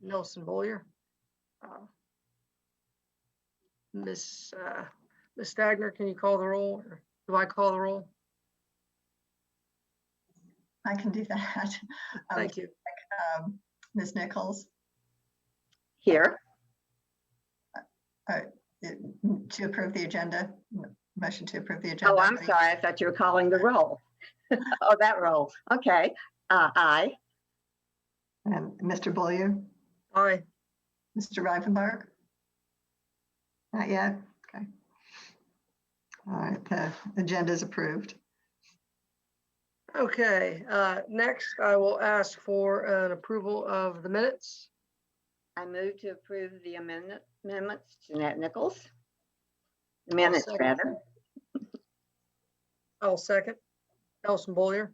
Nelson Boyer. Miss Stagner, can you call the roll, or do I call the roll? I can do that. Thank you. Ms. Nichols? Here. To approve the agenda, motion to approve the agenda. Oh, I'm sorry. I thought you were calling the roll. Oh, that roll. Okay. Aye. And Mr. Beaulieu? Aye. Mr. Reifenberg? Not yet. Okay. All right. The agenda is approved. Okay. Next, I will ask for an approval of the minutes. I move to approve the amendments. Jeanette Nichols. The minutes, rather. I'll second. Nelson Boyer.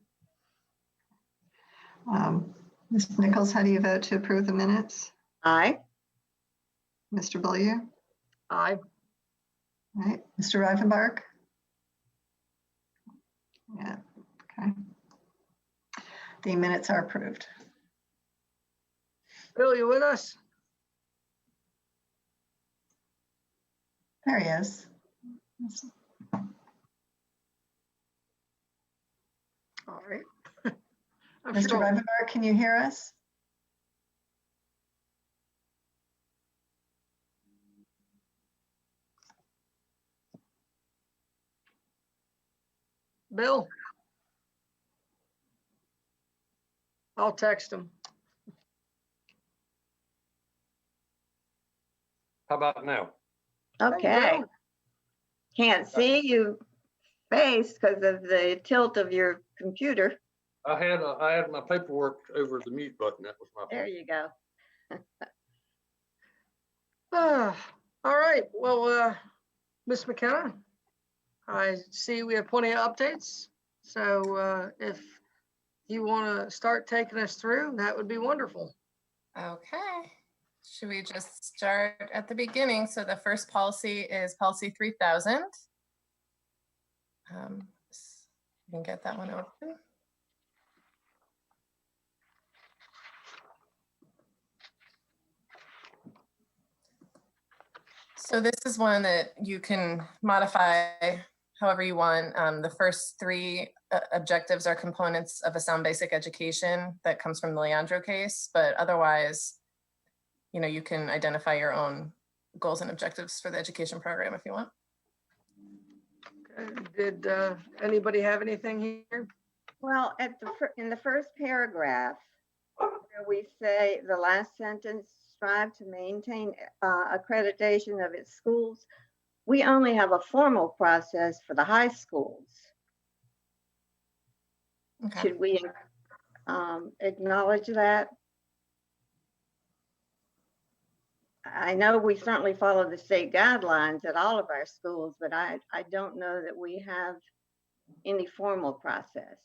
Ms. Nichols, how do you vote to approve the minutes? Aye. Mr. Beaulieu? Aye. All right. Mr. Reifenberg? Yeah. Okay. The minutes are approved. Bill, you with us? There he is. All right. Mr. Reifenberg, can you hear us? Bill? I'll text him. How about now? Okay. Can't see you face because of the tilt of your computer. I had my paperwork over the mute button. That was my There fault. you go. All right. Well, Ms. McKenna, I see we have plenty of updates. So if you want to start taking us through, that would be wonderful. Okay. Should we just start at the beginning? So the first policy is policy 3000. You can get that one open. So this is one that you can modify however you want. The first three objectives are components of a sound basic education that comes from the Leandro case, but otherwise, you can identify your own goals and objectives for the education program if you want. Okay. Did anybody have anything here? Well, in the first paragraph, where we say the last sentence, strive to maintain accreditation of its schools, we only have a formal process for the high schools. Okay. Should we acknowledge that? I know we certainly follow the state guidelines at all of our schools, but I don't know that we have any formal process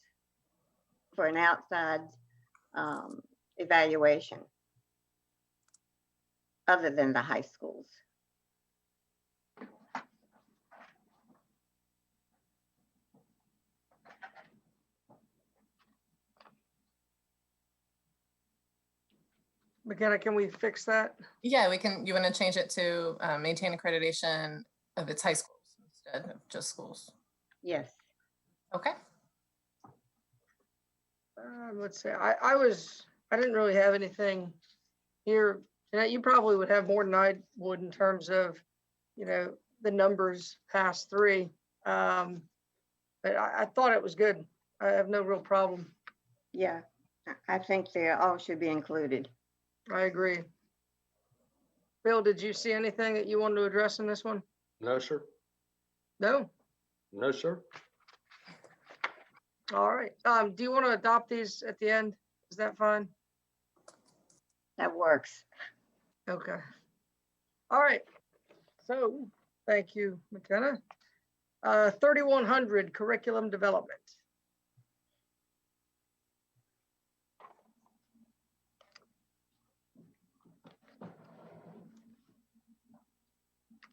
for an outside evaluation other than the high schools. McKenna, can we fix that? Yeah, we can. You want to change it to maintain accreditation of its high schools instead of just schools? Yes. Okay. Let's see. I didn't really have anything here. You probably would have more than I would in terms of, the numbers past 3. But I thought it was good. I have no real problem. Yeah, I think they all should be included. I agree. Bill, did you see anything that you wanted to address in this one? No, sir. No? No, sir. All right. Do you want to adopt these at the end? Is that fine? That works. Okay. All right. So thank you, McKenna. 3100 curriculum development.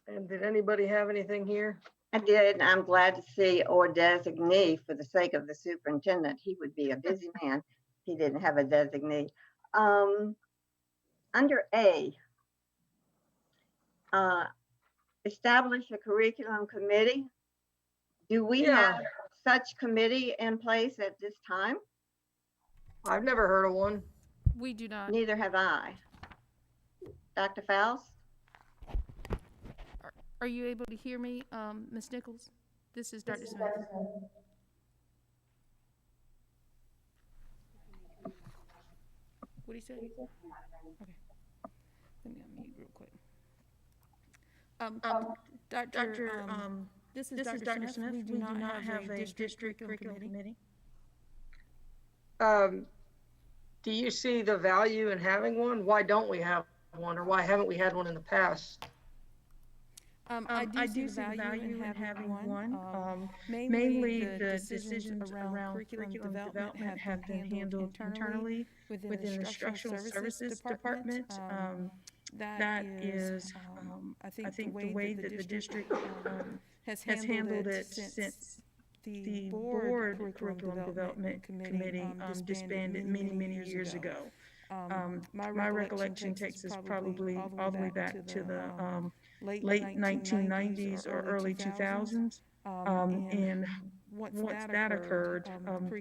And did anybody have anything here? I did. I'm glad to see or designee for the sake of the superintendent. He would be a busy man. He didn't have a designee. under A, establish a curriculum committee. Do we Yeah. have such committee in place at this time? I've never heard of one. We do not. Neither have I. Dr. Faust? Are you able to hear me, Ms. Nichols? This is Dr. Smith. What do you say? Okay. Let me unmute real quick. Dr. This is Dr. Smith. We do not have a district curriculum committee. Do you see the value in having one? Why don't we have one, or why haven't we had one in the past? I do see the value in having one. Mainly the decisions around curriculum development have been handled internally within the Instructional Services Department. That is, I think the way that the district has handled it since the board curriculum development committee disbanded many years ago. My recollection takes us probably all the way back to the late 1990s or early 2000s. And once that occurred,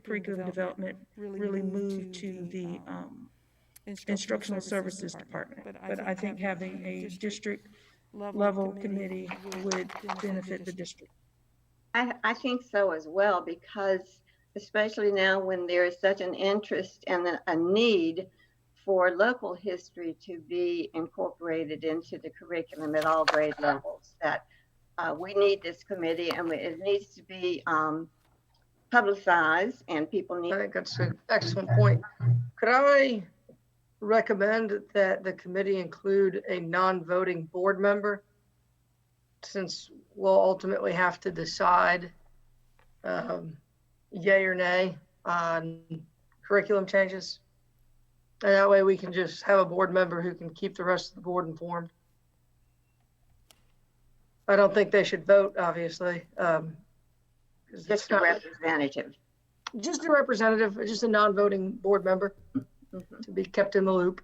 curriculum development really moved to the Instructional Services Department. But I think having a district level committee would benefit the district. I think so as well, because especially now when there is such an interest and a need for local history to be incorporated into the curriculum at all grade levels, that we need this committee, and it needs to be publicized, and people need. I think that's an excellent point. Could I recommend that the committee include a non-voting board member, since we'll ultimately have to decide yay or nay on curriculum changes? And that way we can just have a board member who can keep the rest of the board informed. I don't think they should vote, obviously. 'Cause it's Just a not- representative. Just a representative, just a non-voting board member to be kept in the loop.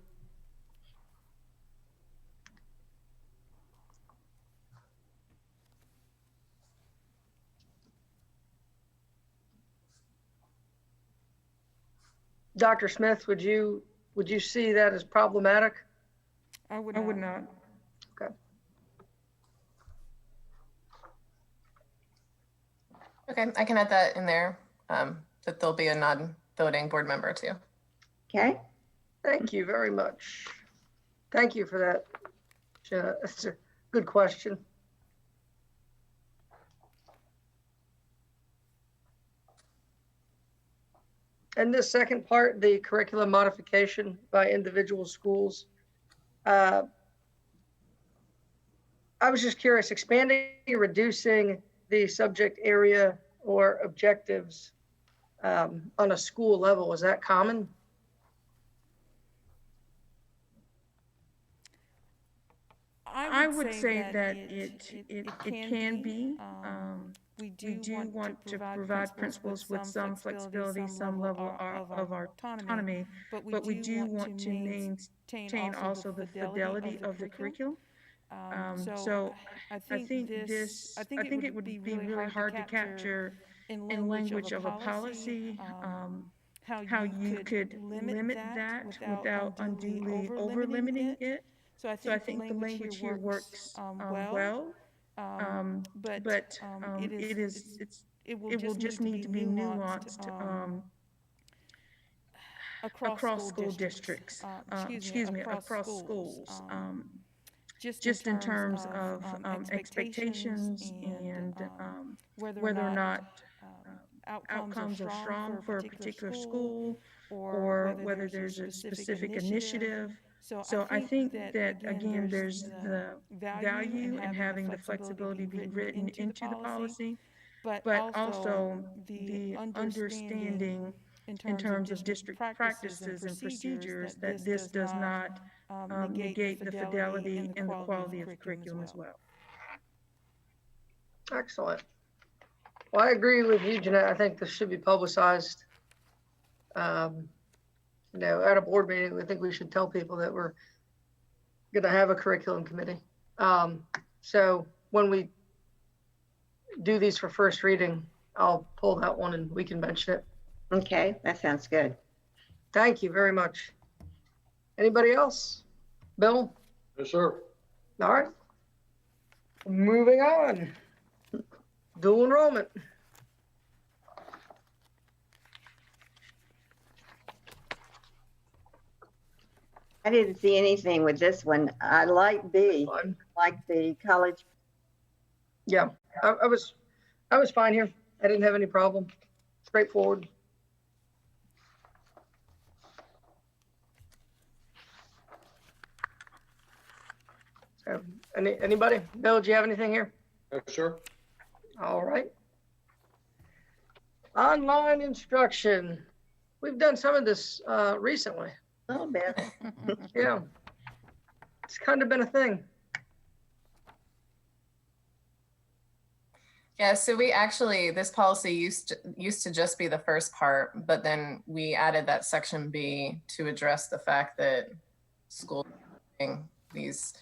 Dr. Smith, would you see that as problematic? I would not. Okay. Okay, I can add that in there, that there'll be a non-voting board member too. Okay. Thank you very much. Thank you for that, Jenna. That's a good question. And this second part, the curriculum modification by individual schools. I was just curious, expanding or reducing the subject area or objectives on a school level, is that common? I would say that it can be. We do want to provide principals with some flexibility, some level of autonomy, but we do want to maintain also the fidelity of the curriculum. So I think it would be really hard to capture in language of a policy how you could limit that without unduly over limiting it. So I think the language here works well, but it will just need to be nuanced across school districts. Across schools. Just in terms of expectations and whether or not outcomes are strong for a particular school, or whether there's a specific initiative. So I think that, again, there's the value in having the flexibility be written into the policy, but also the understanding in terms of district practices and procedures that this does not negate the fidelity and the quality of the curriculum as well. Excellent. Well, I agree with you, Jeanette. I think this should be publicized. At a board meeting, I think we should tell people that we're gonna have a curriculum committee. So when we do these for first reading, I'll pull that one and we can mention it. Okay, that sounds good. Thank you very much. Anybody else? Bill? Yes, sir. All right. Moving on. Dual enrollment. I didn't see anything with this one. I like B, Fun. like the college. Yeah, I was fine here. I didn't have any problem. Straightforward. So, anybody? Bill, do you have anything here? Yes, sir. All right. Online instruction. We've done some of this recently. A little bit. Yeah. It's kind of been a thing. Yeah, so we actually, this policy used to just be the first part, but then we added that section B to address the fact that schools doing these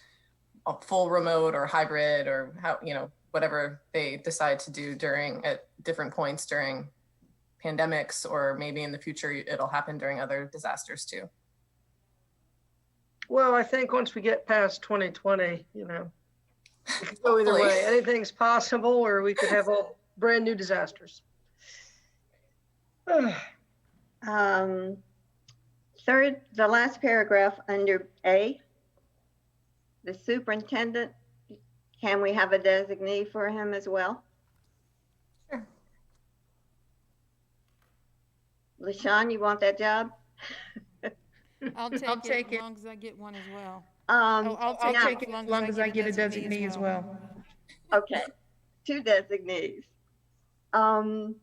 full remote or hybrid or how, whatever they decide to do at different points during pandemics, or maybe in the future it'll happen during other disasters too. Well, I think once we get past 2020, it could go either Hopefully. way. Anything's possible, or we could have all brand new disasters. Third, the last paragraph under A, the superintendent, can we have a designee for him as well? Sure. LaShawn, you want that job? I'll take it as long as I get one as well. I'll take it as long as I get a designee as well. Okay, 2 designees. When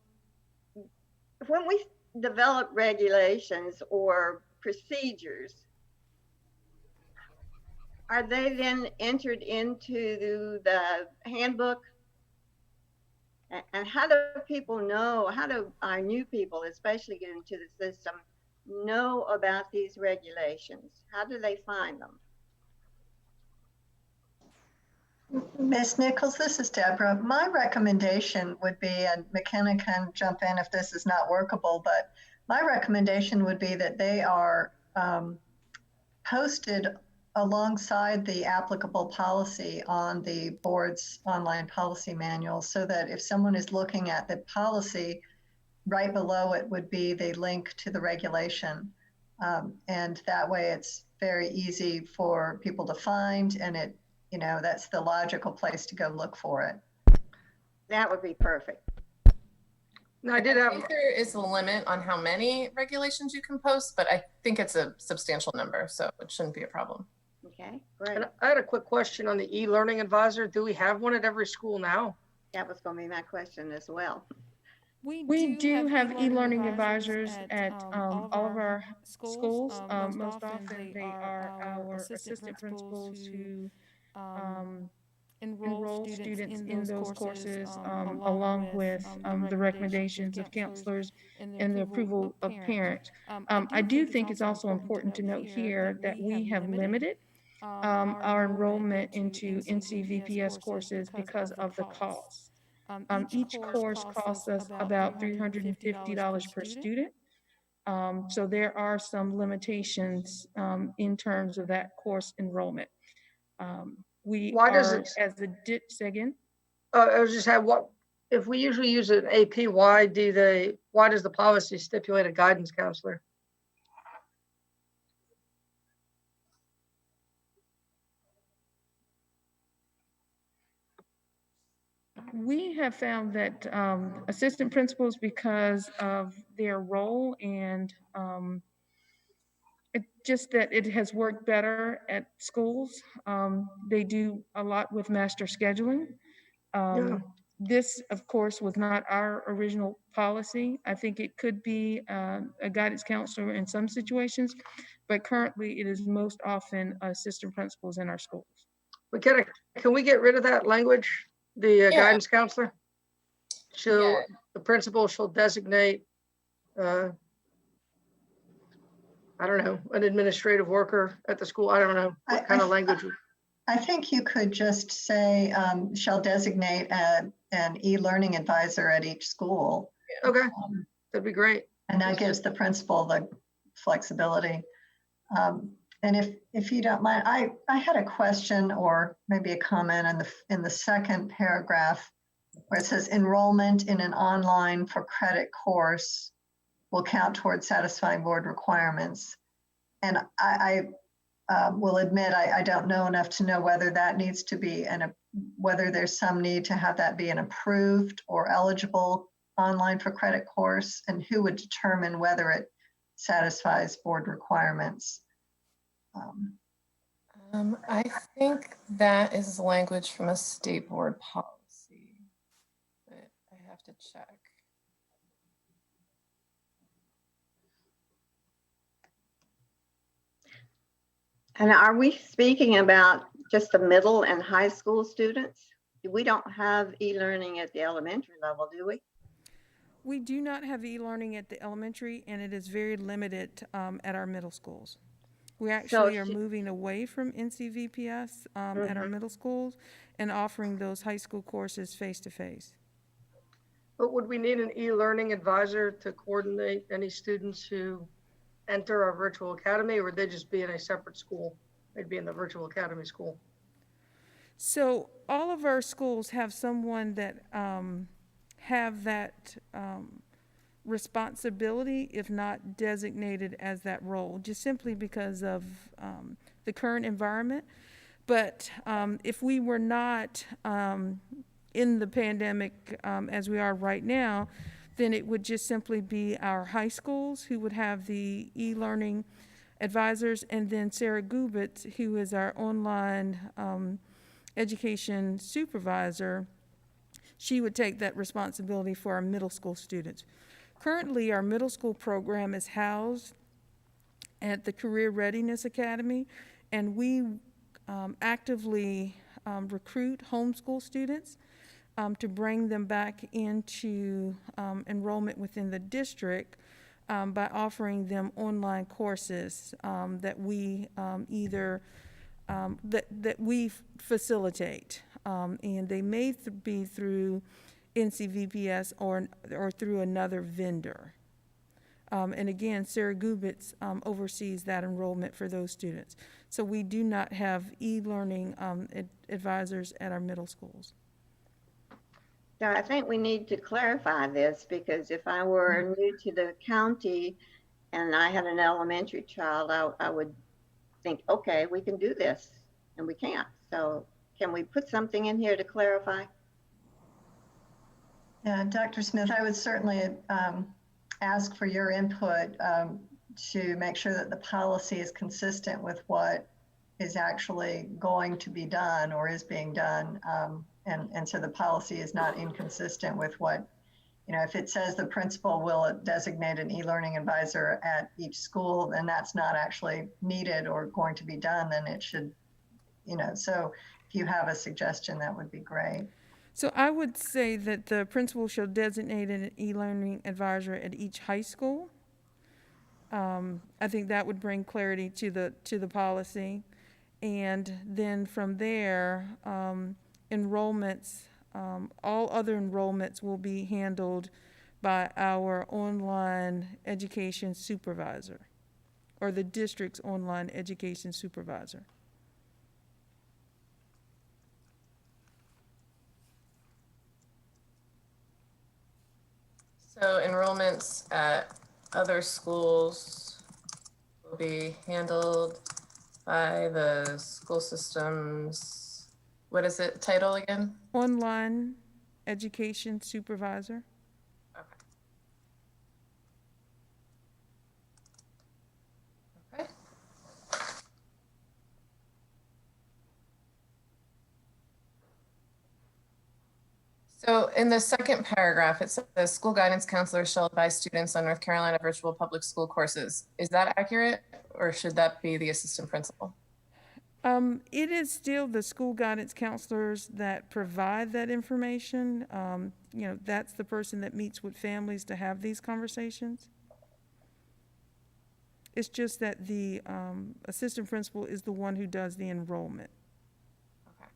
we develop regulations or procedures, are they then entered into the handbook? And how do people know, how do our new people, especially get into the system, know about these regulations? How do they find them? Ms. Nichols, this is Deborah. My recommendation would be, and McKenna can jump in if this is not workable, but my recommendation would be that they are posted alongside the applicable policy on the board's online policy manual, so that if someone is looking at the policy, right below it would be the link to the regulation. And that way it's very easy for people to find, and that's the logical place to go look for it. That would be perfect. Now, I think there is a limit on how many regulations you can post, but I think it's a substantial number, so it shouldn't be a problem. Okay, great. and I had a quick question on the e-learning advisor. Do we have one at every school now? That was going to be my question as well. We do have e-learning advisors at all of our schools. Most often they are our assistant principals who enroll students in those courses along with the recommendations of counselors and the approval of parents. I do think it's also important to note here that we have limited our enrollment into NCVPS courses because of the cost. Each course costs us about $350 per student. So there are some limitations in terms of that course enrollment. Why does it? Say again? I was just had what if we usually use an AP? Why does the policy stipulate a guidance counselor? We have found that assistant principals, because of their role and it has worked better at schools. They do a lot with master scheduling. Yeah. This, of course, was not our original policy. I think it could be a guidance counselor in some situations, but currently it is most often assistant principals in our schools. But can we get rid of that language? The guidance counselor? The principal shall designate, I I don't know, an administrative worker at the school. I don't know what kind of language. I think you could just say, shall designate an e-learning advisor at each school. Okay, Um, that'd be great. And that gives the principal the flexibility. And if you don't mind, I had a question or maybe a comment in the second paragraph where it says enrollment in an online for credit course will count towards satisfying board requirements. And I will admit I don't know enough to know whether that needs to be whether there's some need to have that be an approved or eligible online for credit course, and who would determine whether it satisfies board requirements. I think that is language from a state board policy, but I have to check. And are we speaking about just the middle and high school students? We don't have e-learning at the elementary level, do we? We do not have e-learning at the elementary, and it is very limited at our middle schools. We actually are moving away from NCVPS at our middle schools and offering those high school courses face-to-face. But would we need an e-learning advisor to coordinate any students who enter our virtual academy, or would they just be in a separate school? They'd be in the virtual academy school. So all of our schools have someone that have that responsibility, if not designated as that role, just simply because of the current environment. But if we were not in the pandemic as we are right now, then it would just simply be our high schools who would have the e-learning advisors, and then Sarah Gubitz, who is our online education supervisor, she would take that responsibility for our middle school students. Currently, our middle school program is housed at the Career Readiness Academy, and we actively recruit homeschool students to bring them back into enrollment within the district by offering them online courses that we that we facilitate, and they may be through NCVPS or through another vendor. And again, Sarah Gubitz oversees that enrollment for those students. So we do not have e-learning advisors at our middle schools. So I think we need to clarify this, because if I were new to the county and I had an elementary child, I would think, okay, we can do this, and we can't. So can we put something in here to clarify? Yeah, Dr. Smith, I would certainly ask for your input to make sure that the policy is consistent with what is actually going to be done or is being done. And so the policy is not inconsistent with what, if it says the principal will designate an e-learning advisor at each school, then that's not actually needed or going to be done, then it should, so if you have a suggestion, that would be great. So I would say that the principal shall designate an e-learning advisor at each high school. I think that would bring clarity to the policy. And then from there, enrollments, all other enrollments will be handled by our online education supervisor, or the district's online education supervisor. So enrollments at other schools will be handled by the school system's, what is it title again? Online education supervisor. Okay. Okay. So in the second paragraph, it says school guidance counselors shall advise students on North Carolina virtual public school courses. Is that accurate, or should that be the assistant principal? It is still the school guidance counselors that provide that information. That's the person that meets with families to have these conversations. It's just that the assistant principal is the one who does the enrollment. Okay.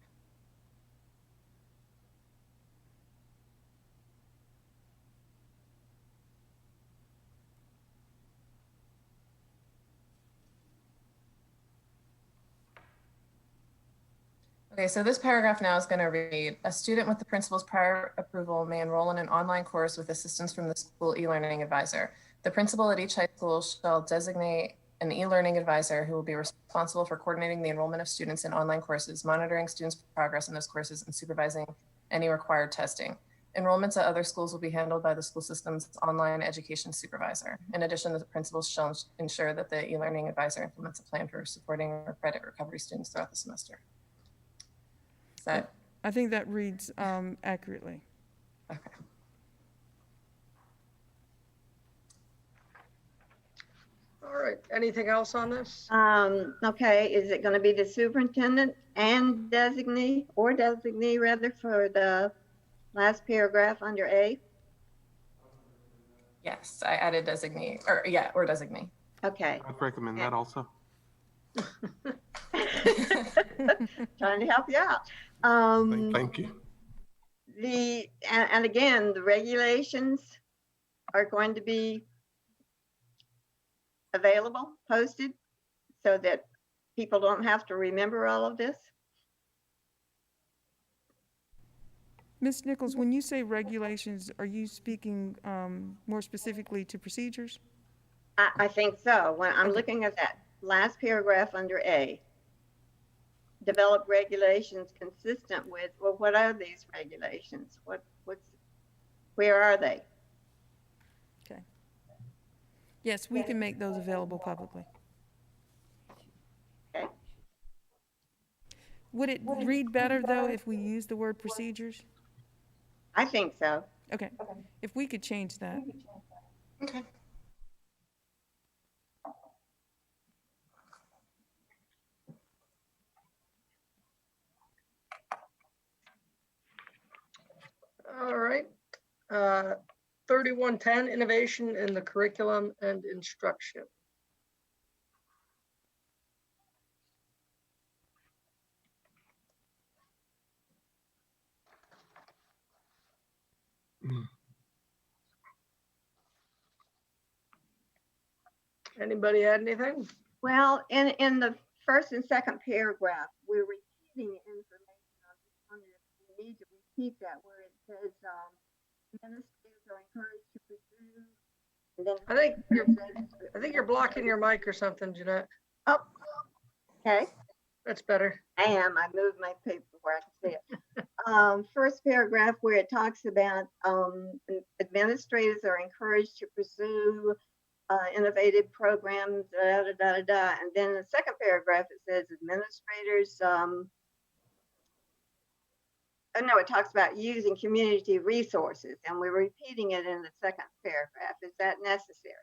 Okay, so this paragraph now is going to read, a student with the principal's prior approval may enroll in an online course with assistance from the school e-learning advisor. The principal at each high school shall designate an e-learning advisor who will be responsible for coordinating the enrollment of students in online courses, monitoring students' progress in those courses, and supervising any required testing. Enrollments at other schools will be handled by the school system's online education supervisor. In addition, the principal shall ensure that the e-learning advisor implements a plan for supporting or credit recovery students throughout the semester. Is that I think that reads accurately. okay? All right, anything else on this? Okay, is it gonna be the superintendent and designee, or designee rather, for the last paragraph under A? Yes, I added designee, or yeah, or designee. Okay. I'd recommend that also. Trying to help you out. Thank you. And again, the regulations are going to be available, posted, so that people don't have to remember all of this. Ms. Nichols, when you say regulations, are you speaking more specifically to procedures? I think so. When I'm Okay. looking at that last paragraph under A, develop regulations consistent with, well, what are these regulations? Where are they? Okay. Yes, we can make those available publicly. Okay. Would it read better, though, if we use the word procedures? I think so. Okay, if we could change that. Okay. All right. 3110, innovation in the curriculum and instruction. Anybody had anything? Well, in the first and second paragraph, we're repeating information. I just wondered if we need to repeat that where it says administrators are encouraged to pursue. And then I think you're blocking your mic or something, Jeanette. Oh, okay. That's better. I am. I moved my paper where I can see it. First paragraph where it talks about administrators are encouraged to pursue innovative programs, da, da, da, da, da. And then the second paragraph, it says administrators, no, it talks about using community resources, and we're repeating it in the second paragraph. Is that necessary?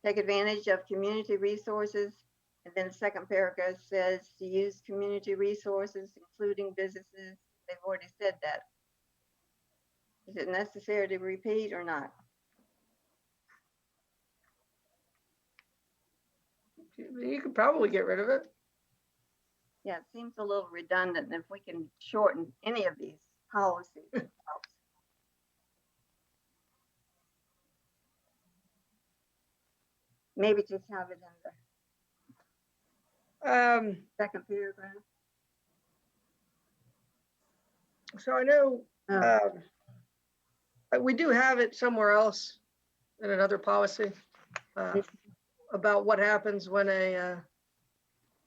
Take advantage of community resources. And then the second paragraph says to use community resources, including businesses. They've already said that. Is it necessary to repeat or not? You could probably get rid of it. Yeah, it seems a little redundant. If we can shorten any of these policies, it helps. Maybe just have it in the second paragraph. So I know Oh. we do have it somewhere else in another policy about what happens when a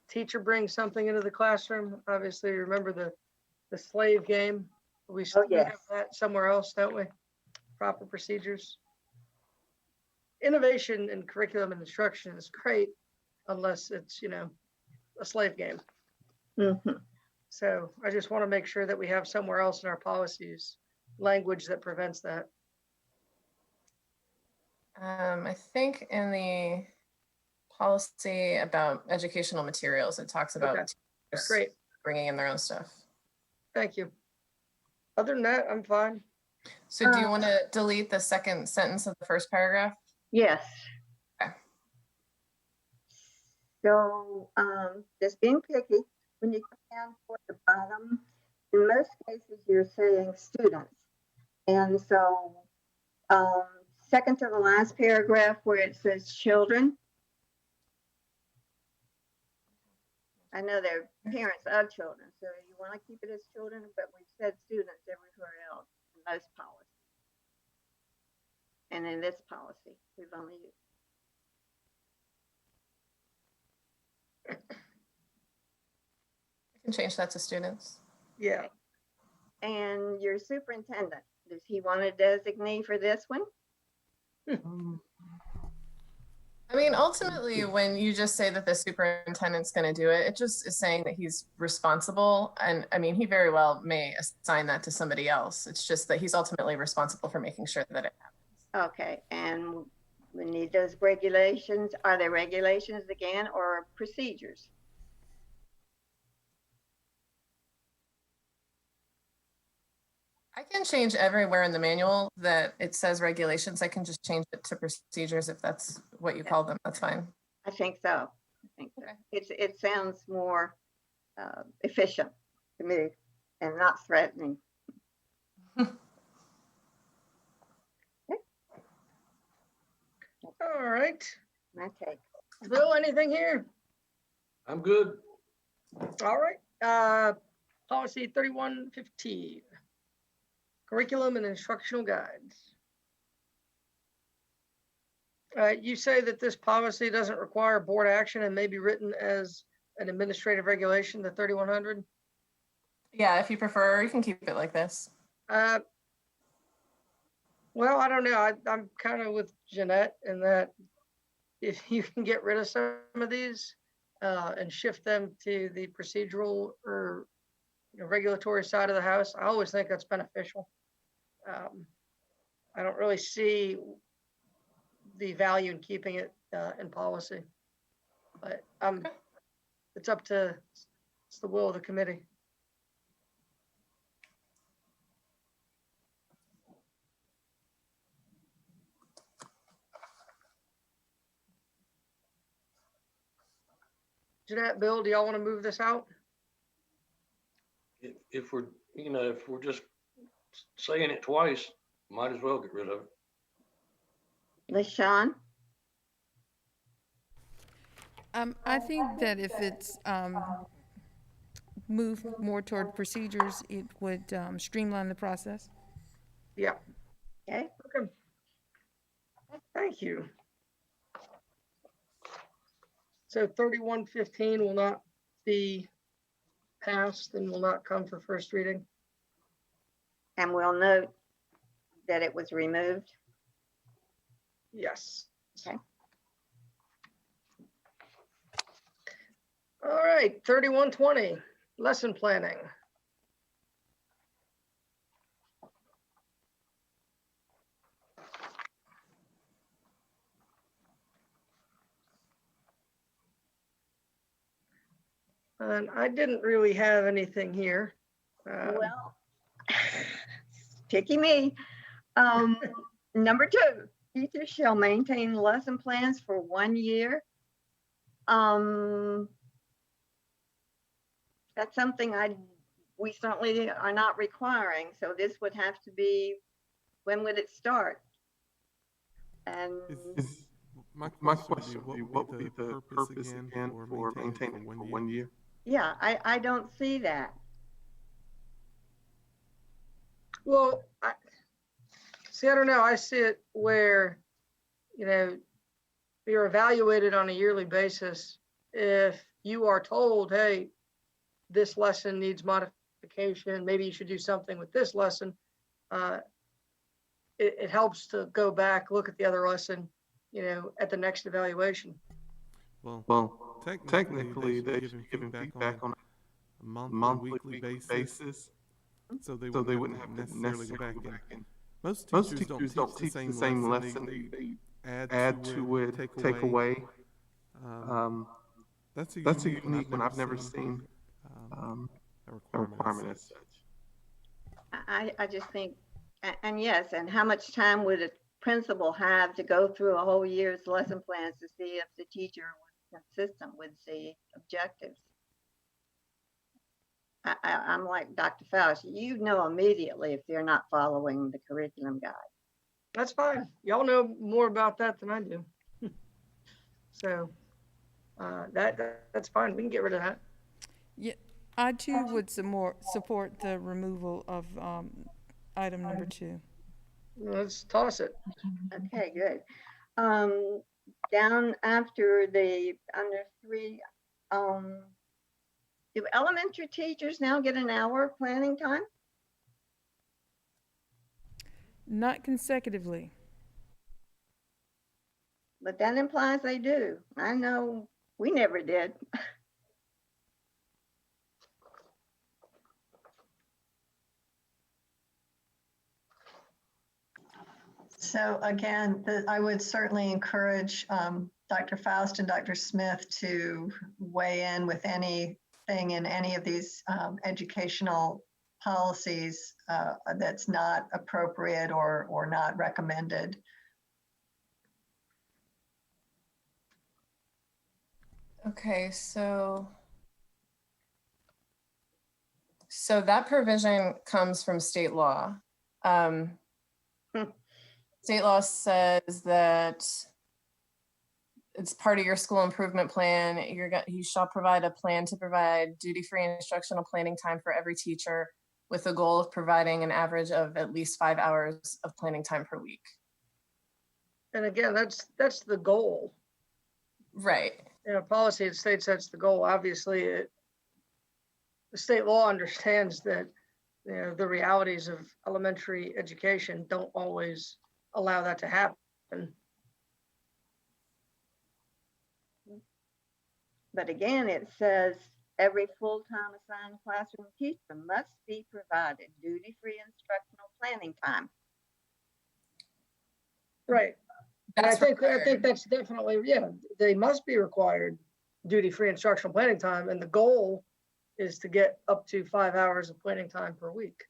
teacher brings something into the classroom. Obviously, remember the slave game. We have yes. that somewhere else, don't we? Proper procedures. Innovation in curriculum and instruction is great, unless it's, a slave game. Mm-hmm. So I just want to make sure that we have somewhere else in our policies language that prevents that. I think in the policy about educational materials, it talks about Okay. teachers Great. bringing in their own stuff. Thank you. Other than that, I'm fine. So do you want to delete the second sentence of the first paragraph? Yes. Okay. So, just being picky, when you come down toward the bottom, in most cases you're saying students. And so, second to the last paragraph where it says children, I know they're parents of children, so you want to keep it as children, but we've said students everywhere else in most policies. And in this policy, we've only used. I can change that to students. Yeah. And your superintendent, does he want a designee for this one? I mean, ultimately, when you just say that the superintendent's going to do it, it just is saying that he's responsible. And I mean, he very well may assign that to somebody else. It's just that he's ultimately responsible for making sure that it happens. Okay, and we need those regulations. Are there regulations again or procedures? I can change everywhere in the manual that it says regulations. I can just change it to procedures if that's what you call them. That's fine. I think so. I think so. Okay. It sounds more efficient to me and not threatening. All right. My take. Bill, anything here? I'm good. All right. Policy 3115. Curriculum and instructional guides. You say that this policy doesn't require board action and may be written as an administrative regulation, the 3100. Yeah, if you prefer, you can keep it like this. Well, I don't know. I'm kind of with Jeanette in that if you can get rid of some of these and shift them to the procedural or regulatory side of the house, I always think that's beneficial. I don't really see the value in keeping it in policy, but it's up to it's the will of the committee. Jeanette, Bill, do y'all want to move this out? If we're, if we're just saying it twice, might as well get rid of it. LaShawn? I think that if it's moved more toward procedures, it would streamline the process. Yeah. Okay. Okay. Thank you. So 3115 will not be passed and will not come for first reading. And we'll note that it was removed. Yes. Okay. All right, 3120, lesson planning. And I didn't really have anything here. Well, picky me. Number 2, teachers shall maintain lesson plans for 1 year. That's something we certainly are not requiring. So this would have to be, when would it start? And My question would be, what would be the purpose again for maintaining it for 1 year? yeah, I don't see that. Well, I don't know. I see it where, you're evaluated on a yearly basis. If you are told, hey, this lesson needs modification, maybe you should do something with this lesson. It helps to go back, look at the other lesson, at the next evaluation. Well, technically they should be giving feedback on a monthly, weekly basis. So they wouldn't have to necessarily go back in. Most teachers don't teach the same lesson. They add to it, take away. That's a unique one. I've never seen a requirement as such. I just think, and yes, and how much time would principal have to go through a whole year's lesson plans to see if the teacher was consistent with the objectives. I'm like Dr. Faust, you know immediately if they're not following the curriculum guide. That's fine. Y'all know more about that than I do. So that's fine. We can get rid of that. Yeah, I too would support the removal of item number 2. Let's toss it. Okay, good. Down after the under 3, do elementary teachers now get an hour of planning time? Not consecutively. But that implies they do. I know we never did. So again, I would certainly encourage Dr. Faust and Dr. Smith to weigh in with anything in any of these educational policies that's not appropriate or not recommended. Okay, so that provision comes from state law. State law says that it's part of your school improvement plan. You shall provide a plan to provide duty-free instructional planning time for every teacher with the goal of providing an average of at least 5 hours of planning time per week. And again, that's the goal. Right. In a policy, it states that's the goal. Obviously, the state law understands that the realities of elementary education don't always allow that to happen. But again, it says every full-time assigned classroom teacher must be provided duty-free instructional planning time. Right. And I think that's definitely, they must be required duty-free instructional planning time, and the goal is to get up to 5 hours of planning time per week.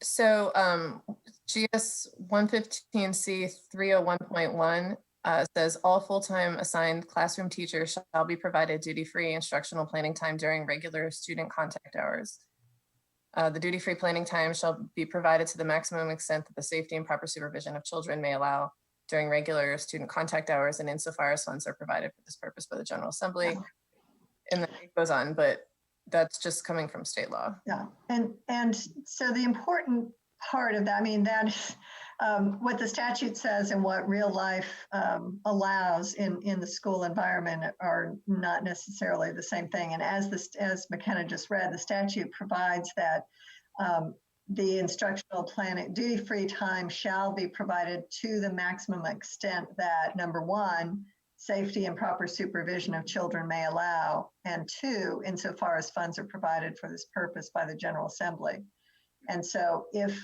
So GS 115C 301.1 says all full-time assigned classroom teachers shall be provided duty-free instructional planning time during regular student contact hours. The duty-free planning time shall be provided to the maximum extent that the safety and proper supervision of children may allow during regular student contact hours and insofar as funds are provided for this purpose by the General Assembly. And then it goes on, but that's just coming from state law. Yeah, and so the important part of that, I mean, that is what the statute says and what real life allows in the school environment are not necessarily the same thing. And as McKenna just read, the statute provides that the instructional planning duty-free time shall be provided to the maximum extent that, number one, safety and proper supervision of children may allow, and 2, insofar as funds are provided for this purpose by the General Assembly. And so if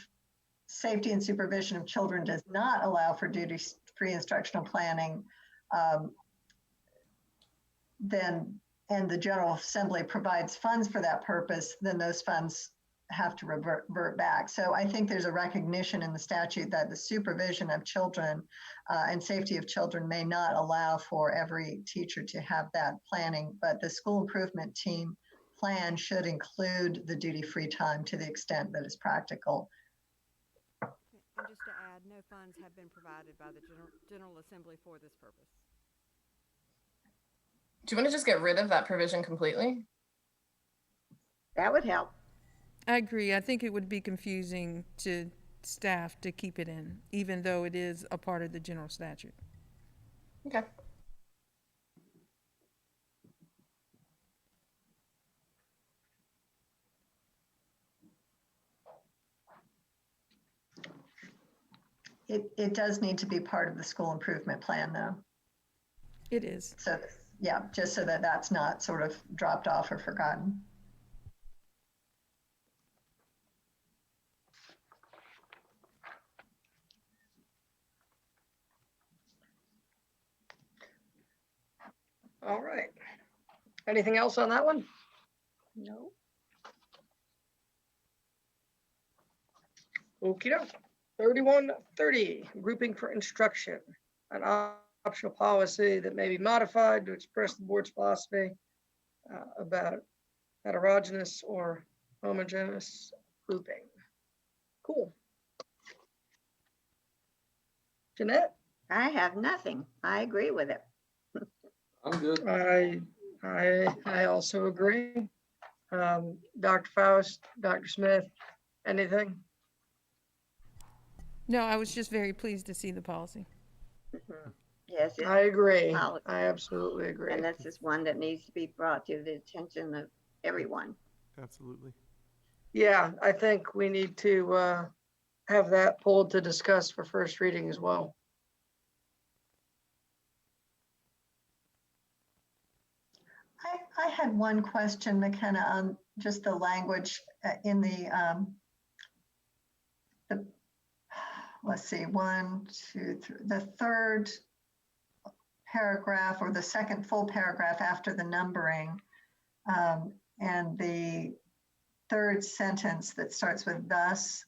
safety and supervision of children does not allow for duty-free instructional planning, then, and the General Assembly provides funds for that purpose, then those funds have to revert back. So I think there's a recognition in the statute that the supervision of children and safety of children may not allow for every teacher to have that planning, but the school improvement team plan should include the duty-free time to the extent that is practical. And just to add, no funds have been provided by the General Assembly for this purpose. Do you want to just get rid of that provision completely? That would help. I agree. I think it would be confusing to staff to keep it in, even though it is a part of the general statute. Okay. It does need to be part of the school improvement plan, though. It is. So, yeah, just so that that's not sort of dropped off or forgotten. All right. Anything else on that one? No. Okey doke. 3130, grouping for instruction, an optional policy that may be modified to express the board's philosophy about heterogeneous or homogeneous grouping. Cool. Jeanette? I have nothing. I agree with it. I'm good. I also agree. Dr. Faust, Dr. Smith, anything? No, I was just very pleased to see the policy. Yes, it's I agree. policy. I absolutely agree. And this is one that needs to be brought to the attention of everyone. Absolutely. Yeah, I think we need to have that pulled to discuss for first reading as well. I had one question, McKenna, on just the language in the let's see, 1, 2, 3, the third paragraph or the second full paragraph after the numbering, and the third sentence that starts with thus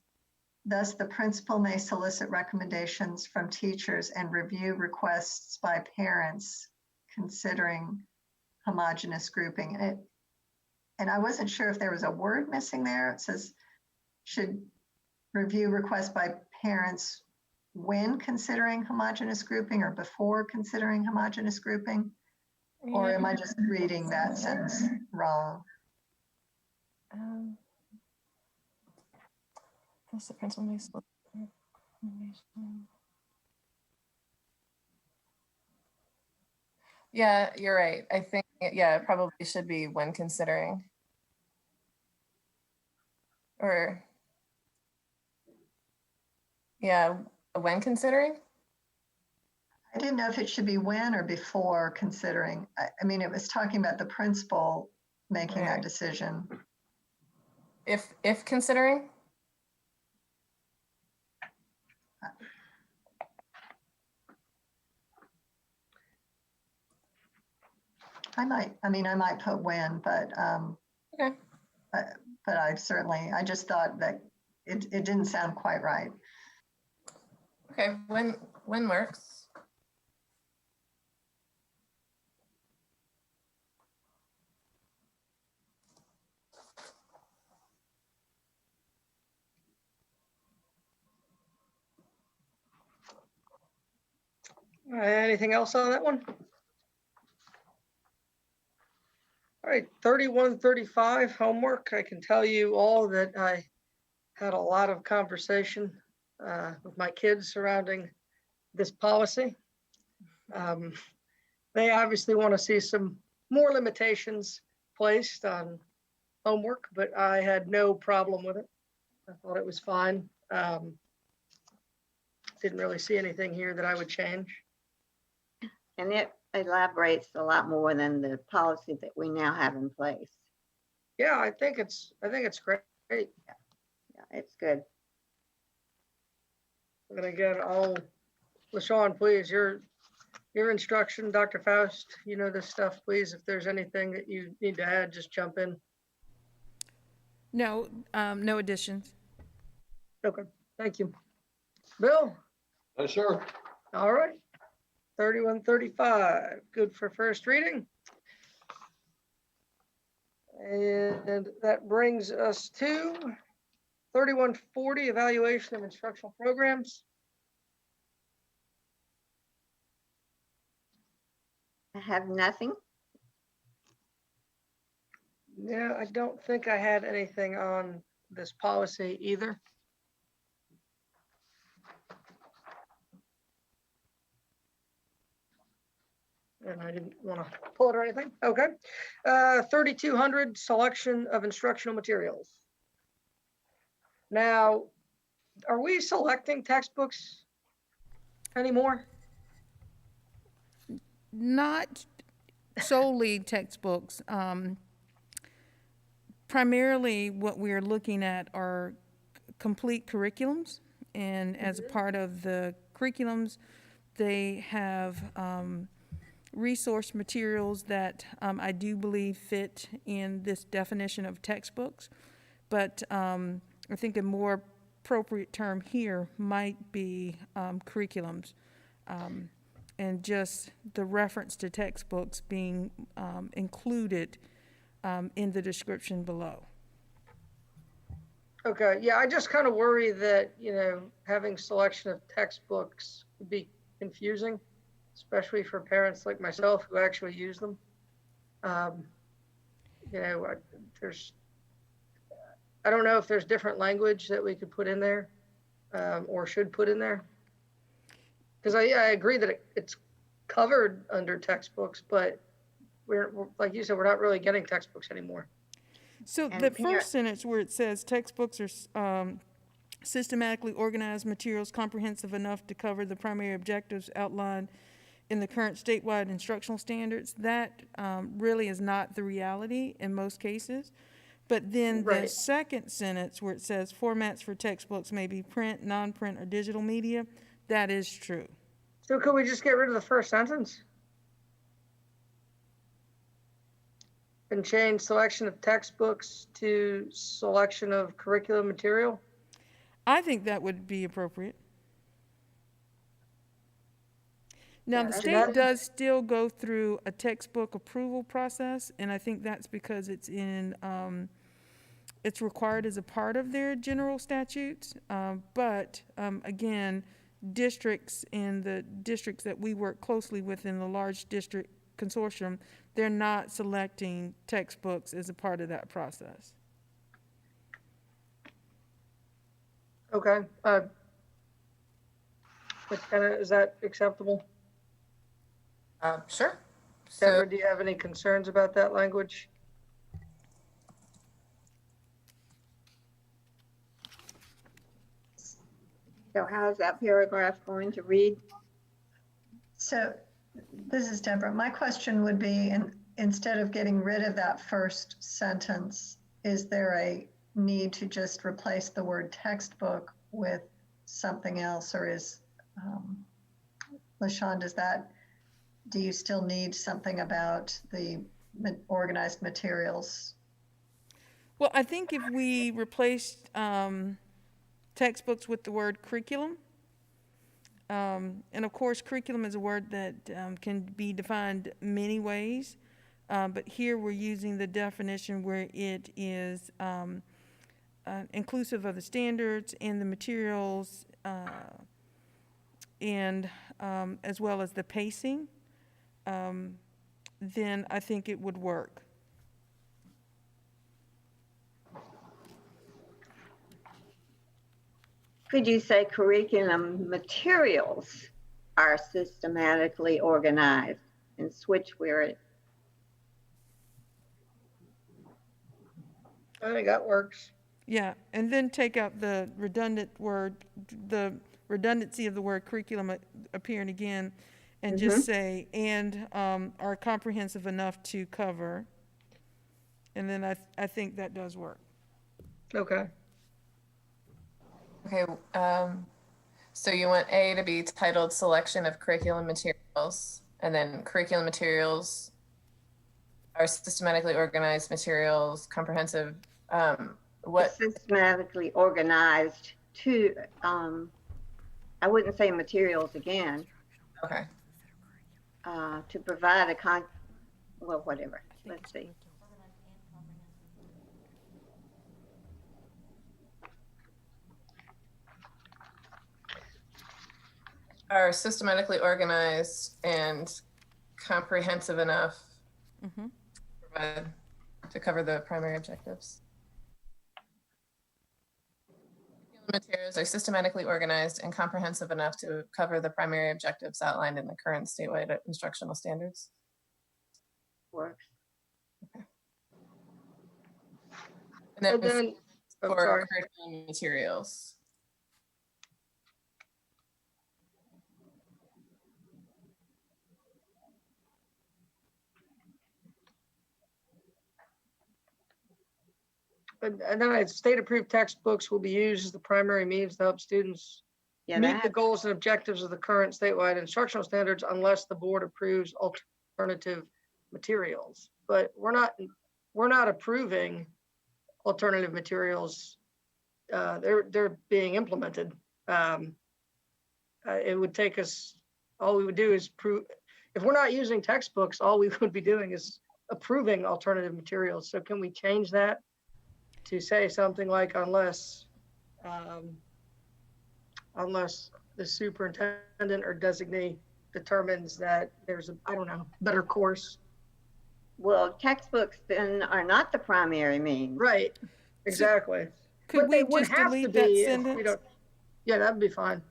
the principal may solicit recommendations from teachers and review requests by parents considering homogeneous grouping. And I wasn't sure if there was a word missing there. It says should review requests by parents when considering homogeneous grouping or before considering homogeneous grouping? Or am I just reading that sentence wrong? That's the principal may solicit recommendation. Yeah, you're right. I think, yeah, it probably should be when considering. Or, yeah, when considering? I didn't know if it should be when or before considering. I mean, it was talking about the principal making that Right. decision. If considering? I might put when, but Okay. but I just thought that it didn't sound quite right. Okay, when works. Anything else on that one? All right, 3135, homework. I can tell you all that I had a lot of conversation with my kids surrounding this policy. They obviously want to see some more limitations placed on homework, but I had no problem with it. I thought it was fine. Didn't really see anything here that I would change. And it elaborates a lot more than the policy that we now have in place. Yeah, I think it's great. Yeah, it's good. And again, LaShawn, please, your instruction, Dr. Faust, you know this stuff, please. If there's anything that you need to add, just jump in. No, no additions. Okay, thank you. Bill? Yes, sir. All right. 3135, good for first reading. And that brings us to 3140, evaluation of instructional programs. I have nothing. Yeah, I don't think I had anything on this policy either. And I didn't want to pull it or anything. Okay. 3200, selection of instructional materials. Now, are we selecting textbooks anymore? Not solely textbooks. Primarily what we're looking at are complete curriculums. And as a part of the curriculums, they have resource materials that I do believe fit in this definition of textbooks. But I think a more appropriate term here might be curriculums. And just the reference to textbooks being included in the description below. Okay, yeah, I just kind of worry that, having selection of textbooks would be confusing, especially for parents like myself who actually use them. I don't know if there's different language that we could put in there, or should put in there. Because I agree that it's covered under textbooks, but we're, like you said, we're not really getting textbooks anymore. So And the here- first sentence where it says textbooks are systematically organized materials comprehensive enough to cover the primary objectives outlined in the current statewide instructional standards, that really is not the reality in most cases. But then the Right. second sentence where it says formats for textbooks may be print, non-print, or digital media, that is true. So could we just get rid of the first sentence? And change selection of textbooks to selection of curriculum material? I think that would be appropriate. Now, Yeah, the that's state fine. does still go through a textbook approval process, and I think that's because it's in, it's required as a part of their general statutes. But again, districts and the districts that we work closely with in the large district consortium, they're not selecting textbooks as a part of that process. Okay. Is that acceptable? Sure. So, Deborah, do you have any concerns about that language? So how is that paragraph going to read? So this is Deborah. My question would be, instead of getting rid of that first sentence, is there a need to just replace the word textbook with something else? Or is, LaShawn, do you still need something about the organized materials? Well, I think if we replaced textbooks with the word curriculum, and of course, curriculum is a word that can be defined many ways, but here we're using the definition where it is inclusive of the standards and the materials, and as well as the pacing, then I think it would work. Could you say curriculum materials are systematically organized and switch where it? I think that works. Yeah, and then take out the redundant word, the redundancy of the word curriculum appearing again, and just say, and are comprehensive enough to cover. And then I think that does work. Okay. okay, so you want A to be titled Selection of Curriculum Materials, and then curriculum materials are systematically organized materials, comprehensive, what? Systematically organized to, I wouldn't say materials again, Okay, to provide a well, whatever, let's see. are systematically organized and comprehensive enough to cover the primary objectives. Materials are systematically organized and comprehensive enough to cover the primary objectives outlined in the current statewide instructional standards. Works. And then, And then, I'm for sorry. curriculum materials. And then state-approved textbooks will be used as the primary means to help students Yeah, meet that the goals and objectives of the current statewide instructional standards unless the board approves alternative materials. But we're not approving alternative materials they're being implemented. It would take us, all we would do is prove, if we're not using textbooks, all we would be doing is approving alternative materials. So can we change that to say something like unless the superintendent or designee determines that there's a, I don't know, better course. Well, textbooks then are not the primary means. Right, exactly. Could But they we would just have to delete that be if we sentence? don't, yeah, that'd be fine.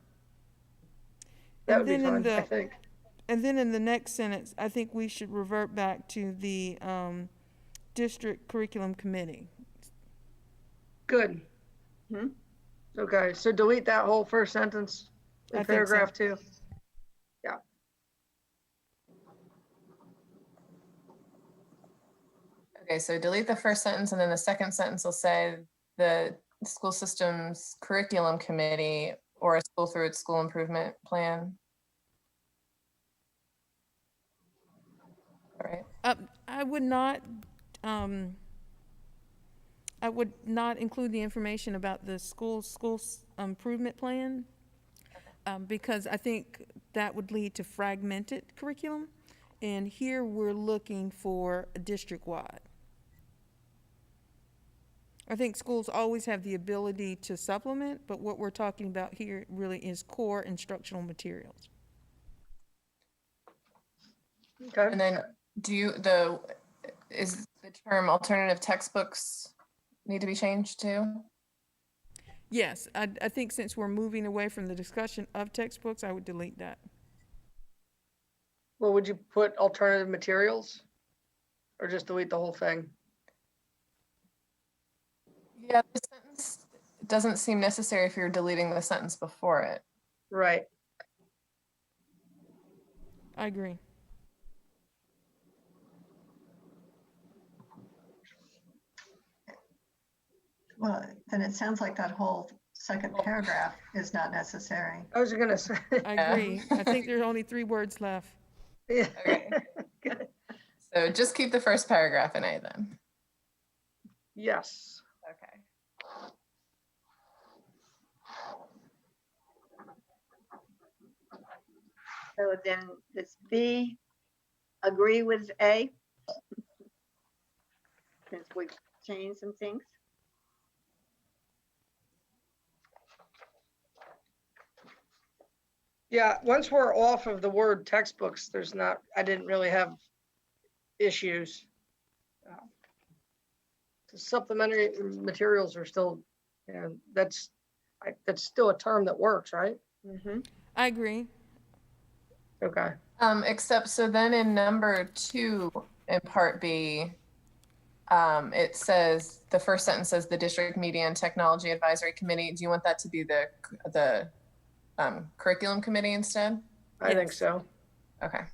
That would be then in fine, I think. And then in the next sentence, I think we should revert back to the district curriculum committee. Good. Hmm? Okay, so delete that whole first sentence I in think so. paragraph 2. Yeah. Okay, so delete the first sentence, and then the second sentence will say the school system's curriculum committee or a school through its school improvement plan. All right. I would not include the information about the school improvement plan, because I think that would lead to fragmented curriculum. And here we're looking for a district-wide. I think schools always have the ability to supplement, but what we're talking about here really is core instructional materials. Okay. And then is the term alternative textbooks need to be changed too? Yes, I think since we're moving away from the discussion of textbooks, I would delete that. Well, would you put alternative materials or just delete the whole thing? Yeah, the sentence doesn't seem necessary if you're deleting the sentence before it. Right. I agree. Well, then it sounds like that whole second paragraph is not necessary. I was gonna say. I agree. I think there's only 3 words left. Yeah. Okay. Good. So just keep the first paragraph in A then. Yes. Okay. So then does B agree with A? Since we've changed some things. Yeah, once we're off of the word textbooks, I didn't really have issues. The supplementary materials are still, that's still a term that works, right? Mm-hmm. I agree. Okay. Except so then in number 2 in part B, it says, the first sentence says the district media and technology advisory committee. Do you want that to be the curriculum committee instead? I think Yes. so. Okay.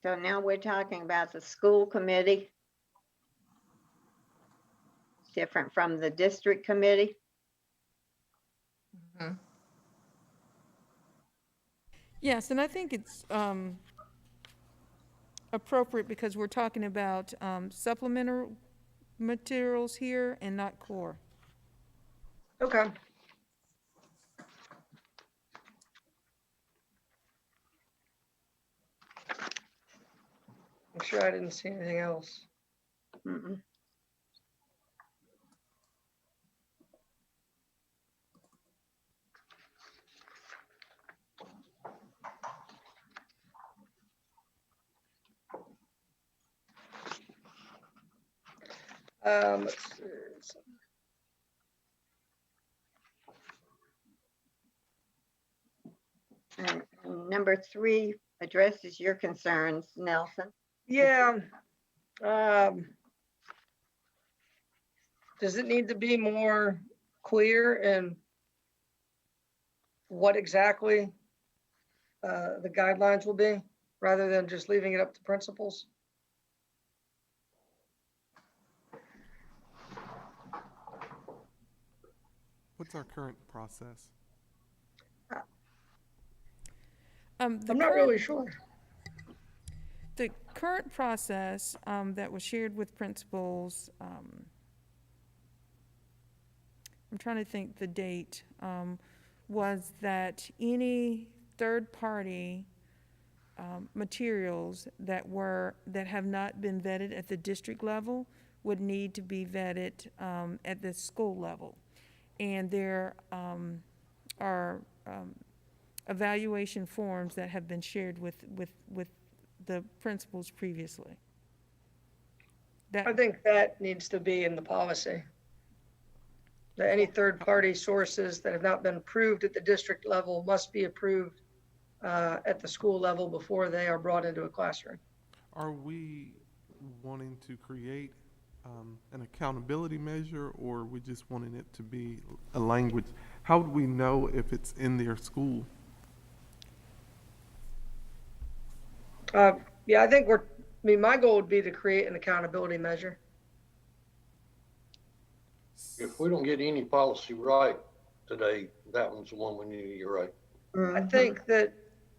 So now we're talking about the school committee. Different from the district committee. Mhm. Yes, and I think it's appropriate because we're talking about supplementary materials here and not core. Okay. I'm sure I didn't see anything else. Mm-mm. Let's see. And number 3 addresses your concerns, Nelson. Yeah. Does it need to be more clear in what exactly the guidelines will be, rather than just leaving it up to principals? What's our current process? I'm not really sure. The current process that was shared with principals, I'm trying to think the date, was that any third-party materials that have not been vetted at the district level would need to be vetted at the school level. And there are evaluation forms that have been shared with the principals previously. I think that needs to be in the policy. That any third-party sources that have not been approved at the district level must be approved at the school level before they are brought into a classroom. Are we wanting to create an accountability measure, or are we just wanting it to be a language? How would we know if it's in their school? Yeah, I think my goal would be to create an accountability measure. If we don't get any policy right today, that one's the one we need to get right. I think that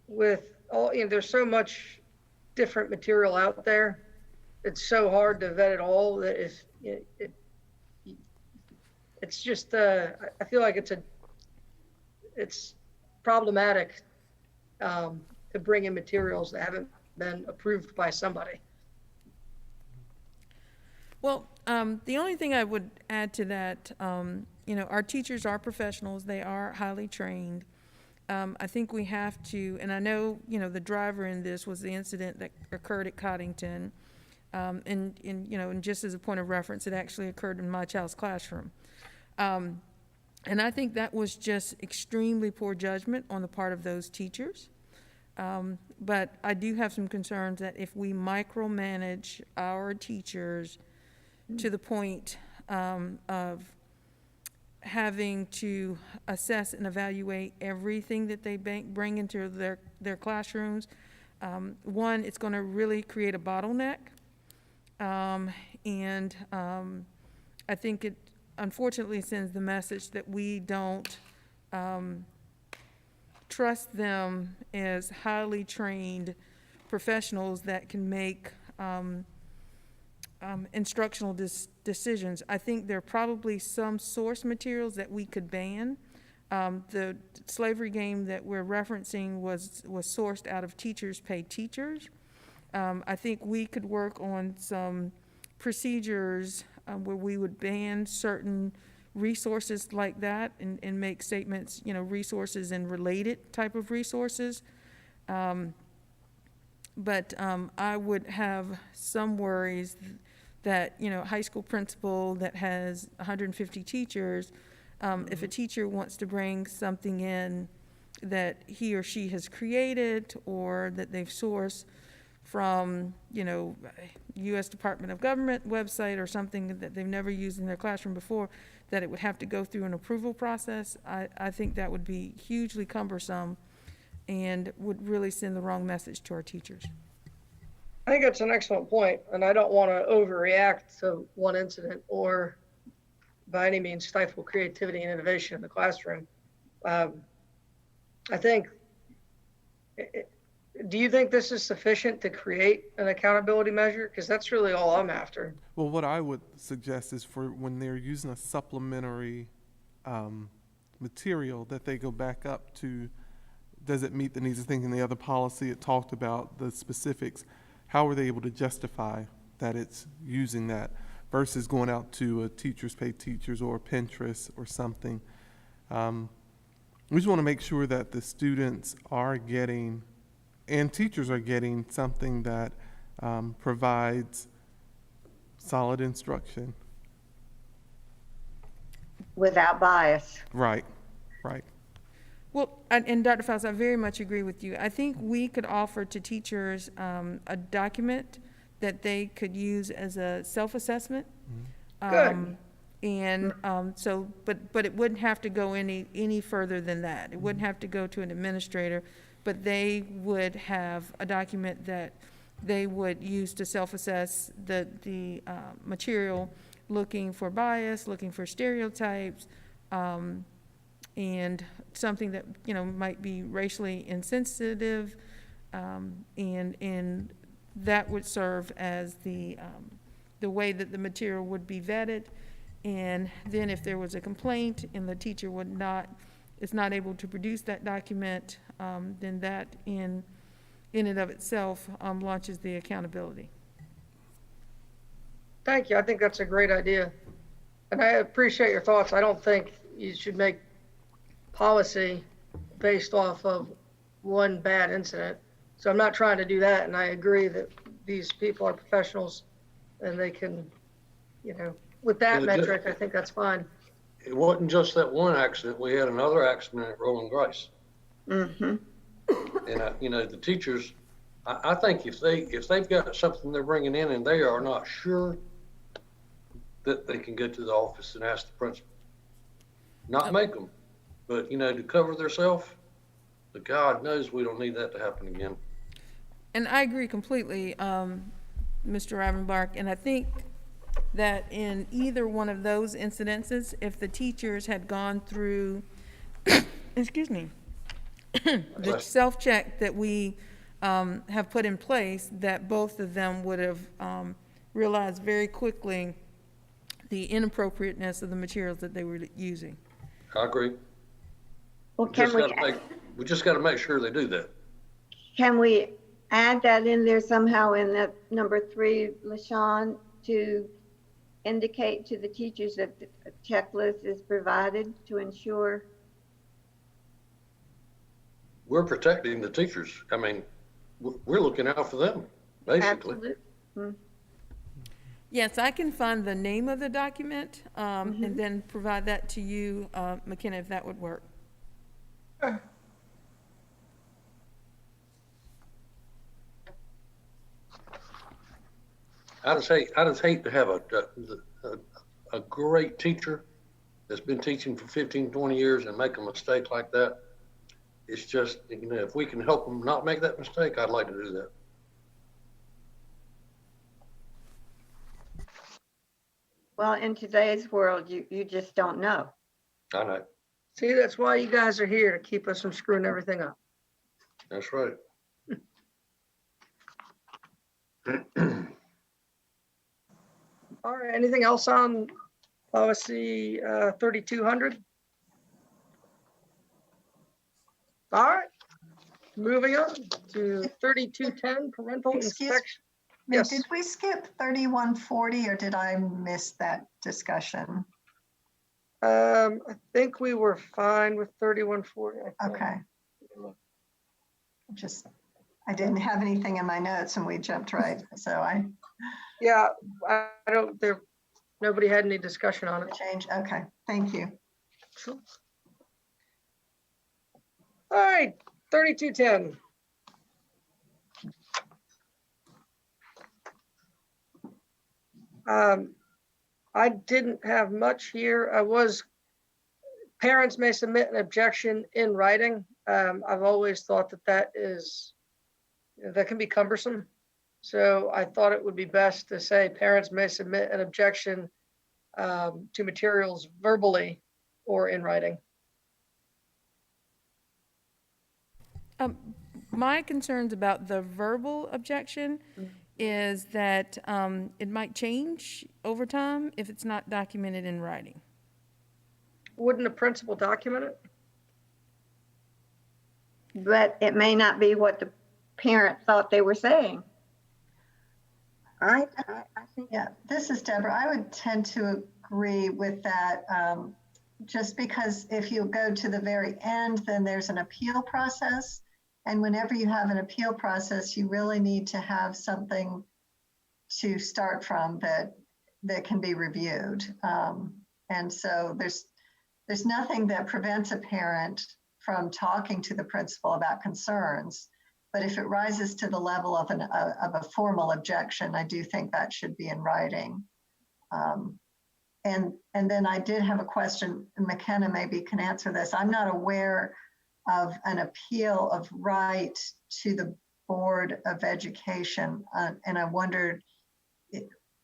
with all, there's so much different material out there. It's so hard to vet it all that it's just, I feel like it's problematic to bring in materials that haven't been approved by somebody. Well, the only thing I would add to that, our teachers are professionals. They are highly trained. I think we have to, and I know, the driver in this was the incident that occurred at Coddington. And just as a point of reference, it actually occurred in my child's classroom. And I think that was just extremely poor judgment on the part of those teachers. But I do have some concerns that if we micromanage our teachers to the point of having to assess and evaluate everything that they bring into their classrooms, one, it's going to really create a bottleneck. And I think it unfortunately sends the message that we don't trust them as highly trained professionals that can make instructional decisions. I think there are probably some source materials that we could ban. The slavery game that we're referencing was sourced out of Teachers Pay Teachers. I think we could work on some procedures where we would ban certain resources like that and make statements, resources and related type of resources. But I would have some worries that, a high school principal that has 150 teachers, if a teacher wants to bring something in that he or she has created or that they've sourced from, U.S. Department of Government website or something that they've never used in their classroom before, that it would have to go through an approval process, I think that would be hugely cumbersome and would really send the wrong message to our teachers. I think that's an excellent point, and I don't want to overreact to one incident or by any means stifle creativity and innovation in the classroom. I think, do you think this is sufficient to create an accountability measure? Because that's really all I'm after. Well, what I would suggest is for when they're using a supplementary material, that they go back up to, does it meet the needs? I think in the other policy it talked about the specifics. How are they able to justify that it's using that versus going out to a Teachers Pay Teachers or Pinterest or something? We just want to make sure that the students are getting and teachers are getting something that provides solid instruction. Without bias. Right, right. Well, and Dr. Faust, I very much agree with you. I think we could offer to teachers a document that they could use as a self-assessment. Good. But it wouldn't have to go any further than that. It wouldn't have to go to an administrator, but they would have a document that they would use to self-assess the material, looking for bias, looking for stereotypes, and something that, you know, might be racially insensitive, and that would serve as the way that the material would be vetted. And then if there was a complaint and the teacher is not able to produce that document, then that in and of itself launches the accountability. Thank you. I think that's a great idea. And I appreciate your thoughts. I don't think you should make policy based off of one bad incident. So I'm not trying to do that. And I agree that these people are professionals and they can, you know, with that Well, metric, I think that's fine. It wasn't just that one accident. We had another accident at Rolling Grace. Mm-hmm. And, you know, the teachers, I think if they've got something they're bringing in and they are not sure, that they can go to the office and ask the principal. Not make them, but, you know, to cover themselves, but God knows we don't need that to happen again. And I agree completely, Mr. Ravenbach, and I think that in either one of those incidences, if the teachers had gone through, excuse me, the self-check that we have put in place, that both of them would have realized very quickly the inappropriateness of the materials that they were using. I agree. Well, We just got to make sure they do that. can we add that in there somehow in that number 3, LaShawn, to indicate to the teachers that a checklist is provided to ensure? We're protecting the teachers. I mean, we're looking out for them, basically. Absolutely. Mm. Yes, I can find the name of the document and then provide that to you, McKenna, if that would work. Sure. I just hate to have a great teacher that's been teaching for 15, 20 years and make a mistake like that. It's just, you know, if we can help them not make that mistake, I'd like to do that. Well, in today's world, you just don't know. I know. See, that's why you guys are here, to keep us from screwing everything up. That's right. All right, anything else on policy 3200? All right, moving on to 3210, parental Excuse inspection. me, Yes. did we skip 3140 or did I miss that discussion? I think we were fine with 3140. Okay. I didn't have anything in my notes and we jumped right. So Yeah, I don't, nobody had any discussion on it. change. Okay, thank you. Sure. All right, 3210. I didn't have much here. Parents may submit an objection in writing. I've always thought that can be cumbersome. So I thought it would be best to say parents may submit an objection to materials verbally or in writing. My concerns about the verbal objection is that it might change over time if it's not documented in writing. Wouldn't a principal document it? But it may not be what the parent thought they were saying. I think. Yeah, this is Deborah. I would tend to agree with that. Just because if you go to the very end, then there's an appeal process. And whenever you have an appeal process, you really need to have something to start from that can be reviewed. And so there's nothing that prevents a parent from talking to the principal about concerns. But if it rises to the level of a formal objection, I do think that should be in writing. And then I did have a question, McKenna maybe can answer this. I'm not aware of an appeal of right to the Board of Education. And I wondered,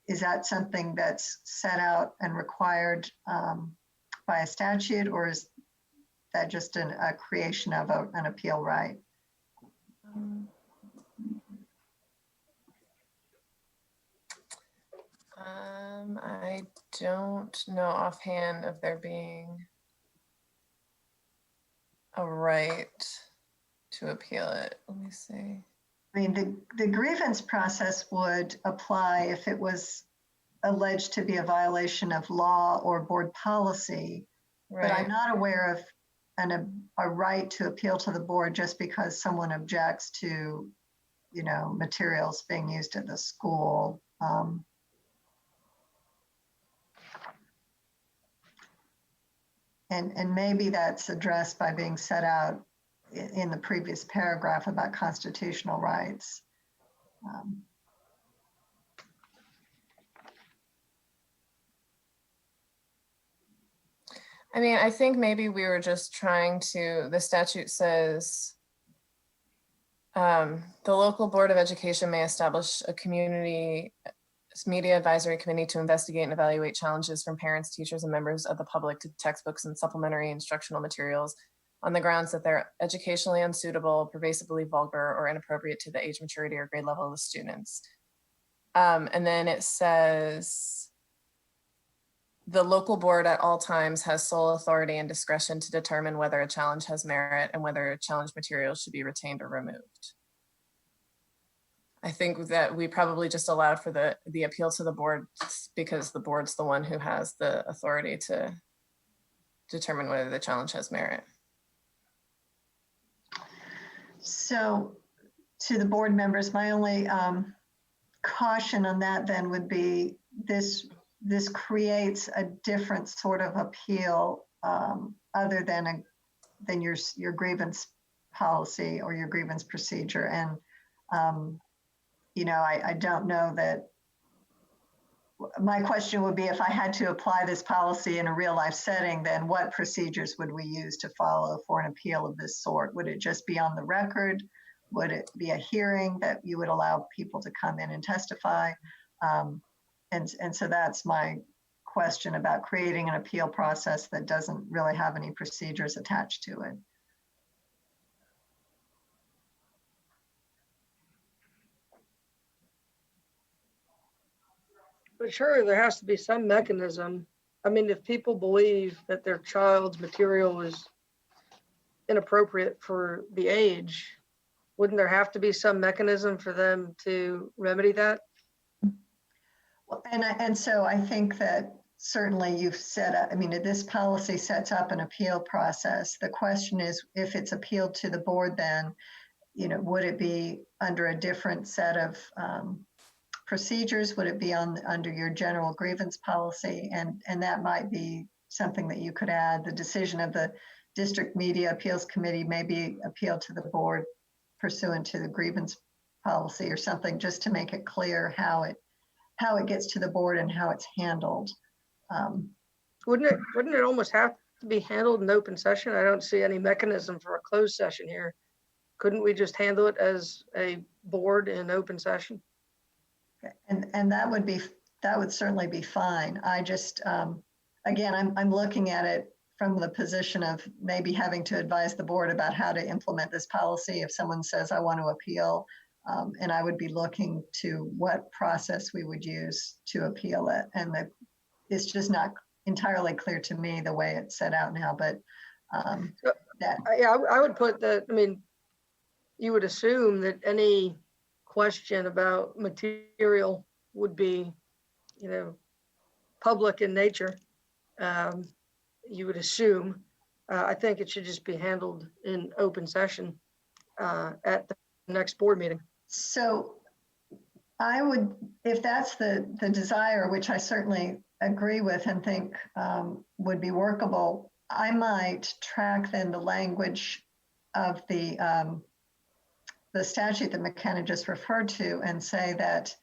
is that something that's set out and required by a statute, or that just a creation of an appeal right? I don't know offhand of there being a right to appeal it. Let me see. I mean, the grievance process would apply if it was alleged to be a violation of law or board policy, but I'm Right. not aware of a right to appeal to the board just because someone objects to, materials being used at the school. And maybe that's addressed by being set out in the previous paragraph about constitutional rights. I mean, I think maybe we were just trying to, the statute says, the local board of education may establish a community media advisory committee to investigate and evaluate challenges from parents, teachers, and members of the public to textbooks and supplementary instructional materials on the grounds that they're educationally unsuitable, pervasively vulgar, or inappropriate to the age, maturity, or grade level of the students. And then it says, the local board at all times has sole authority and discretion to determine whether a challenge has merit and whether challenge materials should be retained or removed. I think that we probably just allowed for the appeal to the board because the board's the one who has the authority to determine whether the challenge has merit. So to the board members, my only caution on that then would be this creates a different sort of appeal other than your grievance policy or your grievance procedure. And I don't know that. My question would be, if I had to apply this policy in a real life setting, then what procedures would we use to follow for an appeal of this sort? Would it just be on the record? Would it be a hearing that you would allow people to come in and testify? And so that's my question about creating an appeal process that doesn't really have any procedures attached to it. But surely there has to be some mechanism. I mean, if people believe that their child's material is inappropriate for the age, wouldn't there have to be some mechanism for them to remedy that? Well, and so I think that certainly you've set up, this policy sets up an appeal process. The question is, if it's appealed to the board, then, would it be under a different set of procedures? Would it be under your general grievance policy? And that might be something that you could add. The decision of the district media appeals committee may be appealed to the board pursuant to the grievance policy or something, just to make it clear how it gets to the board and how it's handled. Wouldn't it almost have to be handled in open session? I don't see any mechanism for a closed session here. Couldn't we just handle it as a board in open session? And that would certainly be fine. I just, again, I'm looking at it from the position of maybe having to advise the board about how to implement this policy. If someone says, I want to appeal, and I would be looking to what process we would use to appeal it. And it's just not entirely clear to me the way it's set out now, but I would put that, you would assume that any question about material would be, public in nature. You would assume. I think it should just be handled in open session at the next board meeting. So I would, if that's the desire, which I certainly agree with and think would be workable, I might track then the language of the statute that McKenna just referred to and say that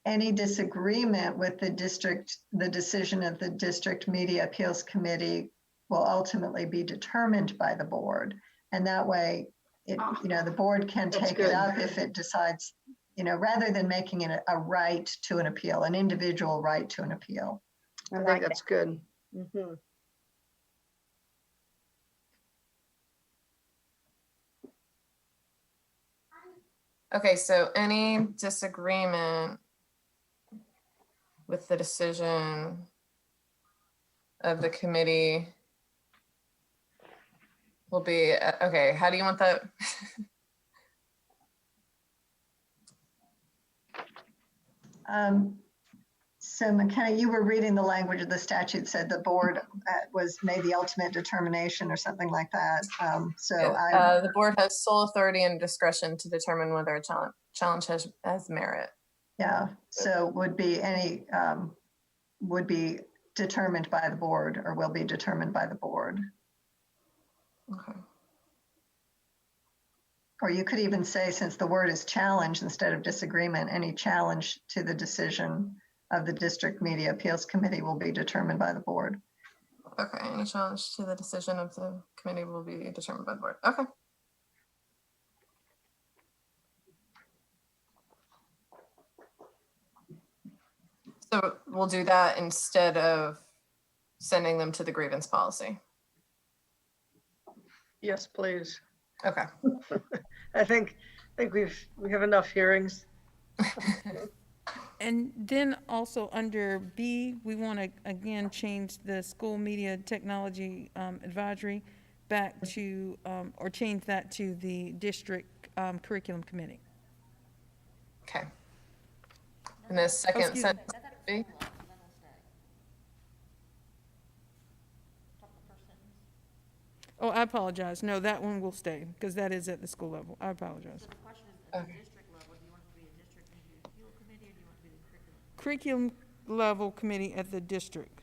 any disagreement with the decision of the district media appeals committee will ultimately be determined by the board. And that way, the board can take it up if it decides, rather than making it a right to an appeal, an individual right to an appeal. I think that's good. Mm-hmm. Okay, so any disagreement with the decision of the committee will be, okay, how do you want that? So McKenna, you were reading the language of the statute, said the board was made the ultimate determination or something like that. The board has sole authority and discretion to determine whether a challenge has merit. Yeah, so would be determined by the board or will be determined by the board. Okay. Or you could even say, since the word is challenge instead of disagreement, any challenge to the decision of the District Media Appeals Committee will be determined by the board. Okay, any challenge to the decision of the committee will be determined by the board. Okay. So we'll do that instead of sending them to the grievance policy. Yes, please. Okay. I think we have enough hearings. And then also under B, we want to again change the school media technology advisory back to, or change that to the district curriculum committee. Okay. And the second excuse me. sentence. B? Oh, I apologize. No, that one will stay because that is at the school level. I apologize. Okay. Curriculum level committee at the district.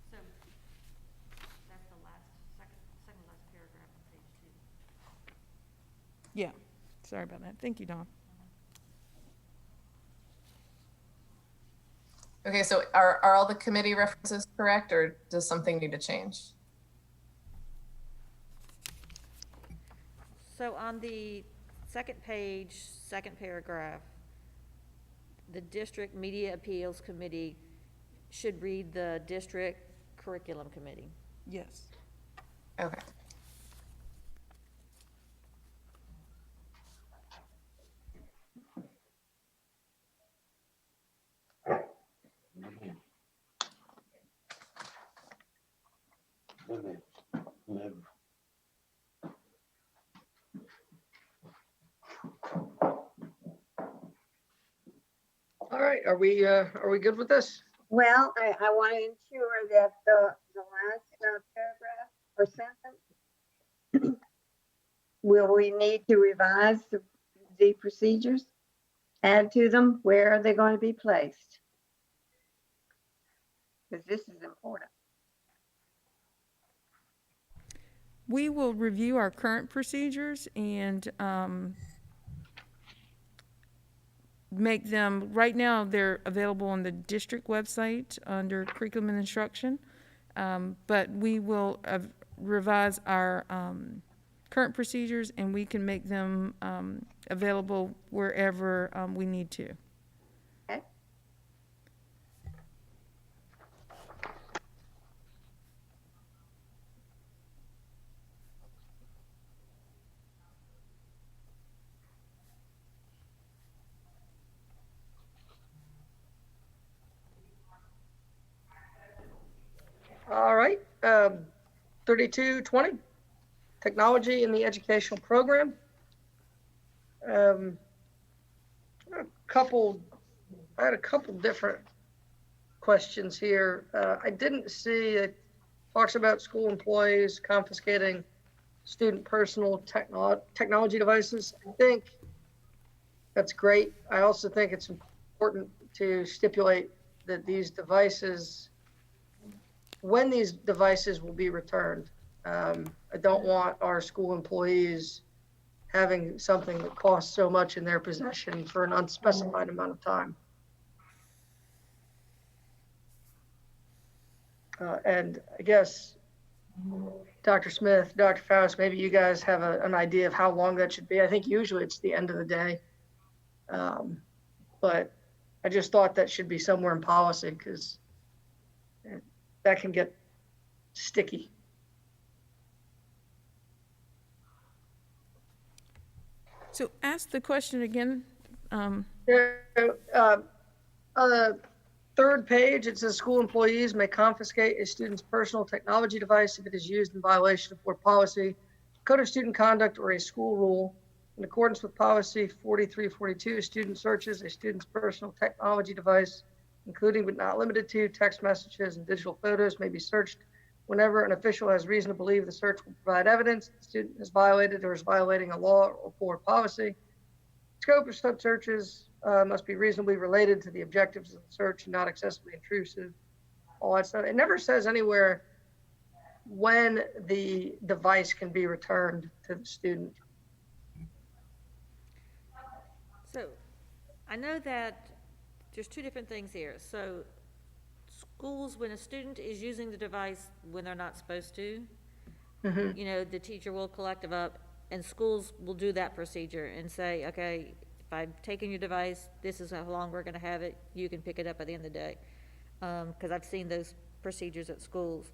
So that's the second last paragraph on page 2. Yeah, sorry about that. Thank you, Dawn. Okay, so are all the committee references correct, or does something need to change? So on the second page, second paragraph, the District Media Appeals Committee should read the District Curriculum Committee. Yes. Okay. All right, are we good with this? Well, I want to ensure that the last paragraph or sentence, will we need to revise the procedures? Add to them? Where are they going to be placed? Because this is important. We will review our current procedures and make them, right now, they're available on the district website under curriculum and instruction. But we will revise our current procedures and we can make them available wherever we need to. Okay. All right, 3220, technology in the educational program. I had a couple different questions here. I didn't see it talks about school employees confiscating student personal technology devices. I think that's great. I also think it's important to stipulate that these devices, when these devices will be returned. I don't want our school employees having something that costs so much in their possession for an unspecified amount of time. And I guess, Dr. Smith, Dr. Faust, maybe you guys have an idea of how long that should be. I think usually it's the end of the day. But I just thought that should be somewhere in policy because that can get sticky. So ask the question again. Yeah, on the third page, it says school employees may confiscate a student's personal technology device if it is used in violation of board policy, code of student conduct, or a school rule. In accordance with policy 4342, a student searches a student's personal technology device, including but not limited to text messages and digital photos, may be searched whenever an official has reason to believe the search will provide evidence the student has violated or is violating a law or board policy. Scope of such searches must be reasonably related to the objectives of the search and not excessively intrusive. All that stuff. It never says anywhere when the device can be returned to the student. So I know that there's two different things here. So schools, when a student is using the device when they're not supposed to, you know, the teacher will collect them up, and schools will do that procedure and say, okay, if I've taken your device, this is how long we're gonna have it, you can pick it up at the end of the day. Because I've seen those procedures at schools.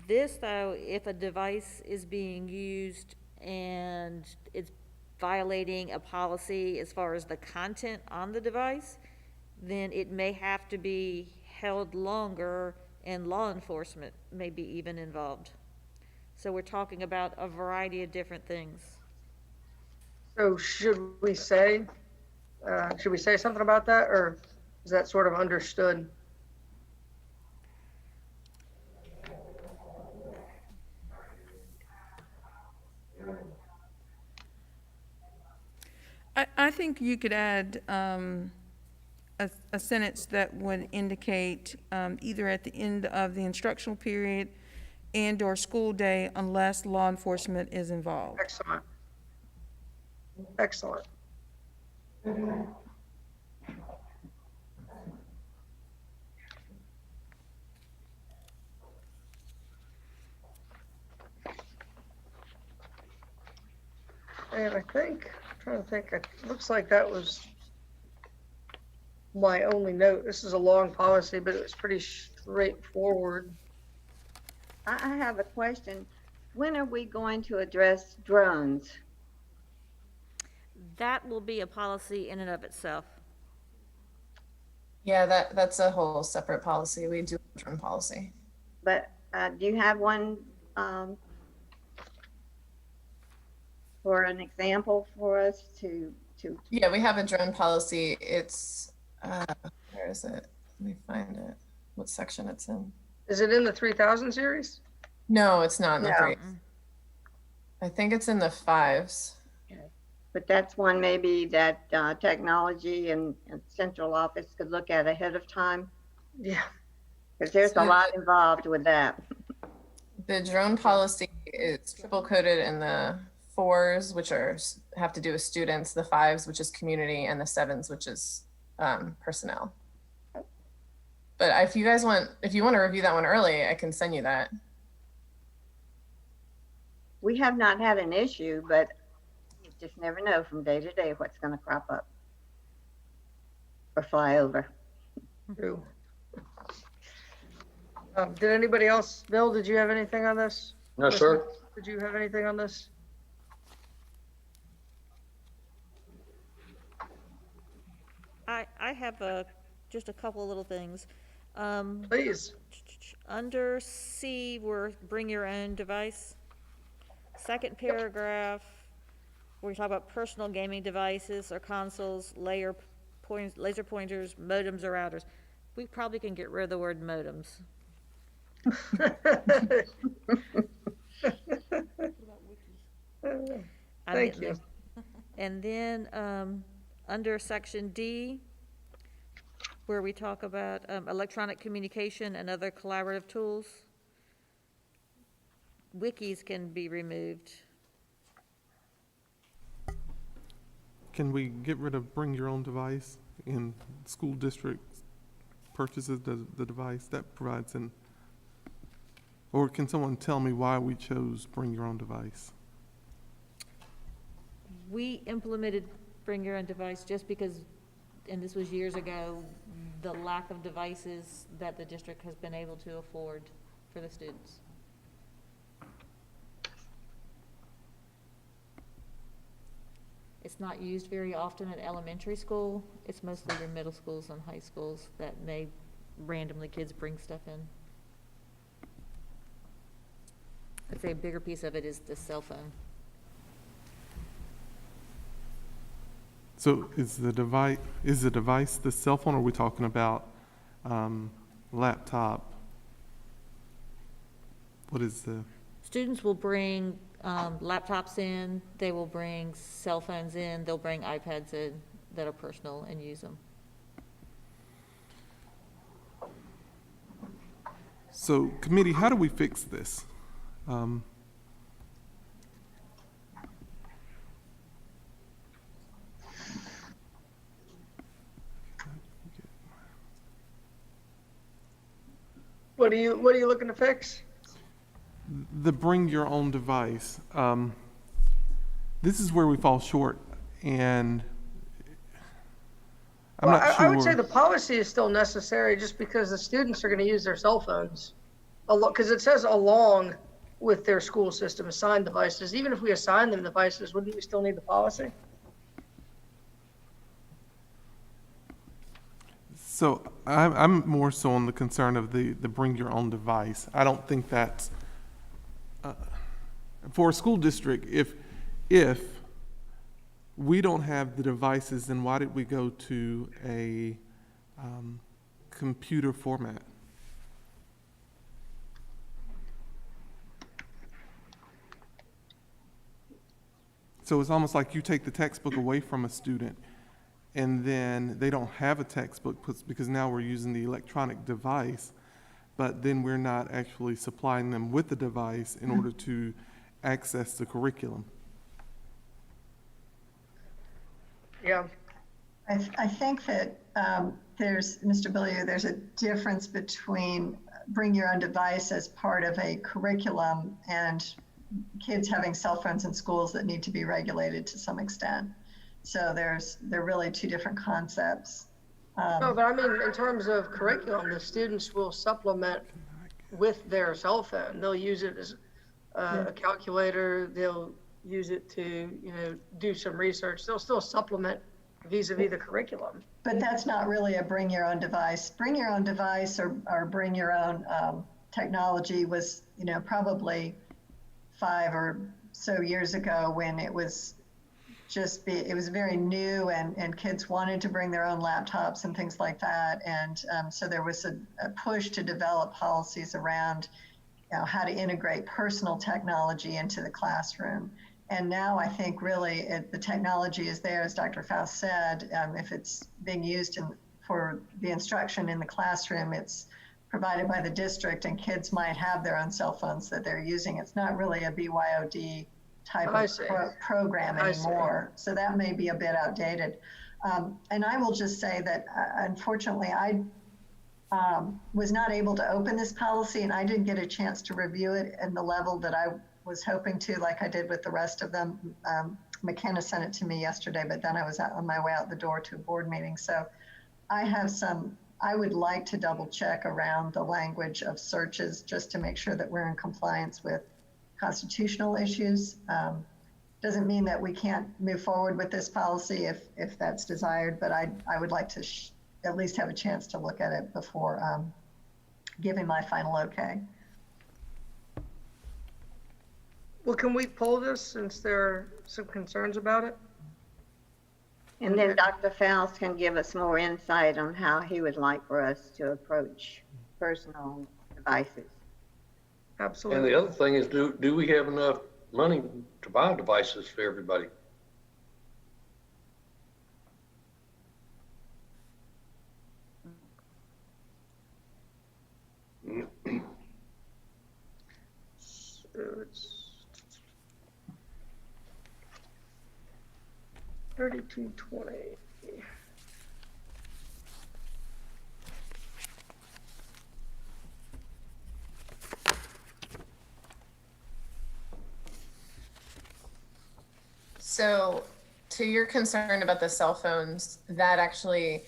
This, though, if a device is being used and it's violating a policy as far as the content on the device, then it may have to be held longer, and law enforcement may be even involved. So we're talking about a variety of different things. So should we say something about that, or is that sort of understood? I think you could add a sentence that would indicate either at the end of the instructional period and/or school day unless law enforcement is involved. Excellent. Excellent. And I think, I'm trying to think, it looks like that was my only note. This is a long policy, but it was pretty straightforward. I have a question. When are we going to address drones? That will be a policy in and of itself. Yeah, that's a whole separate policy. We do a drone policy. But do you have one for an example for us to? Yeah, we have a drone policy. It's, where is it? Let me find it. What section it's in. Is it in the 3000 series? No, it's not in the No. three. I think it's in the fives. But that's one maybe that technology and central office could look at ahead of time, Yeah. because there's a lot involved with that. The drone policy is triple coded in the fours, which have to do with students, the fives, which is community, and the sevens, which is personnel. But if you want to review that one early, I can send you that. We have not had an issue, but you just never know from day to day what's going to crop up or fly over. True. Did anybody else, Bill, did you have anything on this? No, sir. Did you have anything on this? I have just a couple of little things. Please. Under C, we're bring your own device. Second paragraph, where we talk about personal gaming devices or consoles, laser pointers, modems, or routers. We probably can get rid of the word modems. Thank you. And then under section D, where we talk about electronic communication and other collaborative tools, wikis can be removed. Can we get rid of bring your own device in school district purchases the device that provides or can someone tell me why we chose bring your own device? We implemented bring your own device just because, and this was years ago, the lack of devices that the district has been able to afford for the students. it's not used very often at elementary school. It's mostly your middle schools and high schools that may randomly kids bring stuff in. I'd say a bigger piece of it is the cell phone. So is the device the cell phone, or are we talking about laptop? What is the? Students will bring laptops in, they will bring cell phones in, they'll bring iPads in that are personal and use them. So committee, how do we fix this? What are you looking to fix? The bring your own device. This is where we fall short, and I'm Well, not I would say sure. the policy is still necessary just because the students are going to use their cell phones a lot, because it says along with their school system assigned devices. Even if we assign them devices, wouldn't we still need the policy? So I'm more so on the concern of the bring your own device. I don't think that's for a school district. If we don't have the devices, then why did we go to a computer format? So it's almost like you take the textbook away from a student, and then they don't have a textbook because now we're using the electronic device, but then we're not actually supplying them with the device in order to access the curriculum. Yeah. I think that Mr. Billiard, there's a difference between bring your own device as part of a curriculum and kids having cell phones in schools that need to be regulated to some extent. So they're really two different concepts. No, but I mean, in terms of curriculum, the students will supplement with their cell phone. They'll use it as a calculator. They'll use it to, do some research. They'll still supplement vis-a-vis the curriculum. But that's not really a bring your own device. Bring your own device or bring your own technology was, probably 5 or so years ago when it was it was very new and kids wanted to bring their own laptops and things like that. And so there was a push to develop policies around how to integrate personal technology into the classroom. And now I think really the technology is there, as Dr. Faust said. If it's being used for the instruction in the classroom, it's provided by the district, and kids might have their own cell phones that they're using. It's not really a BYOD type of program anymore. So that may be a bit outdated. And I will just say that unfortunately, I was not able to open this policy, and I didn't get a chance to review it in the level that I was hoping to, like I did with the rest of them. McKenna sent it to me yesterday, but then I was on my way out the door to a board meeting. So I would like to double check around the language of searches just to make sure that we're in compliance with constitutional issues. Doesn't mean that we can't move forward with this policy if that's desired, but I would like to at least have a chance to look at it before giving my final okay. Well, can we pull this since there are some concerns about it? And then Dr. Faust can give us more insight on how he would like for us to approach personal devices. Absolutely. And the other thing is, do we have enough money to buy devices for everybody? So it's 3220. So to your concern about the cell phones, that actually,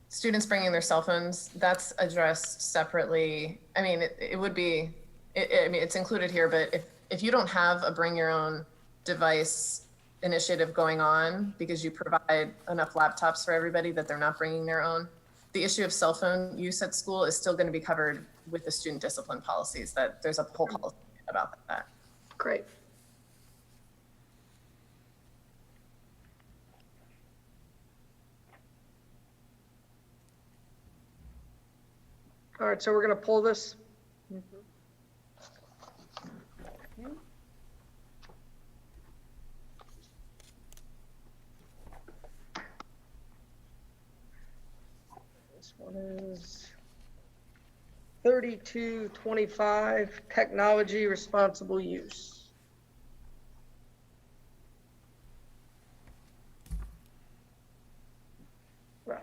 students bringing their cell phones, that's addressed separately. I mean, it would be, I mean, it's included here, but if you don't have a bring your own device initiative going on because you provide enough laptops for everybody that they're not bringing their own. The issue of cell phone use at school is still going to be covered with the student discipline policies, that there's a whole policy about that. Great. All right, so we're going to pull this. This one is 3225, technology responsible use. Right.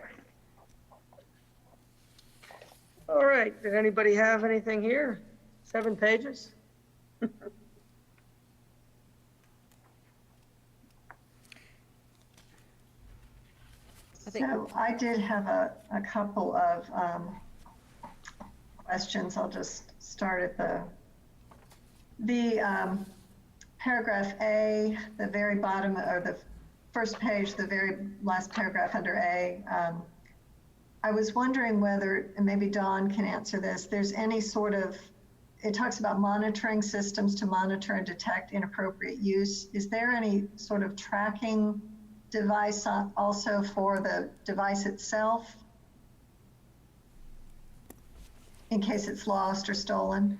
All right, did anybody have anything here? 7 pages? So I did have a couple of questions. I'll just start at the paragraph A, the very bottom, or the first page, the very last paragraph under A. I was wondering whether, and maybe Dawn can answer this, there's any sort of, it talks about monitoring systems to monitor and detect inappropriate use. Is there any sort of tracking device also for the device itself in case it's lost or stolen?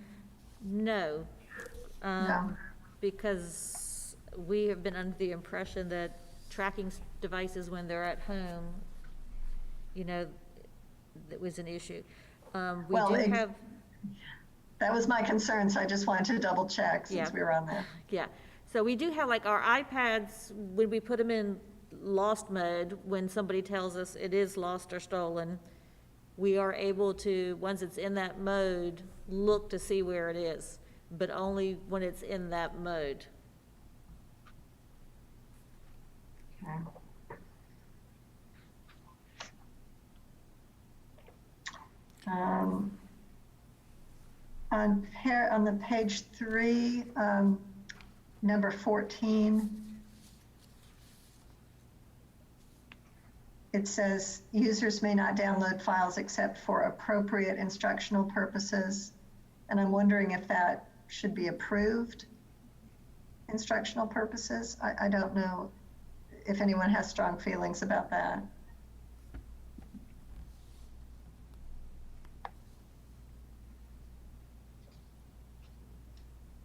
No. No. Because we have been under the impression that tracking devices when they're at home, you know, that was an issue. Well, that was my concern, so I just wanted to double check since we were on there. Yeah, so we do have, like, our iPads, when we put them in lost mode, when somebody tells us it is lost or stolen, we are able to, once it's in that mode, look to see where it is, but only when it's in that mode. Okay. On the page 3, number 14, it says users may not download files except for appropriate instructional purposes. And I'm wondering if that should be approved instructional purposes. I don't know if anyone has strong feelings about that.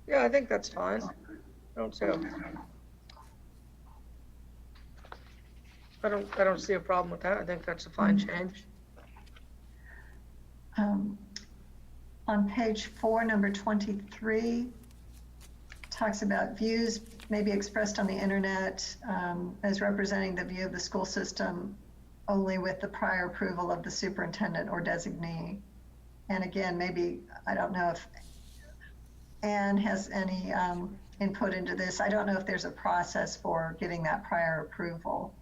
Yeah, I think that's fine. I don't see a problem with that. I think that's a fine change. On page 4, number 23, talks about views may be expressed on the internet as representing the view of the school system only with the prior approval of the superintendent or designee. And again, maybe, I don't know if Anne has any input into this. I don't know if there's a process for getting that prior approval.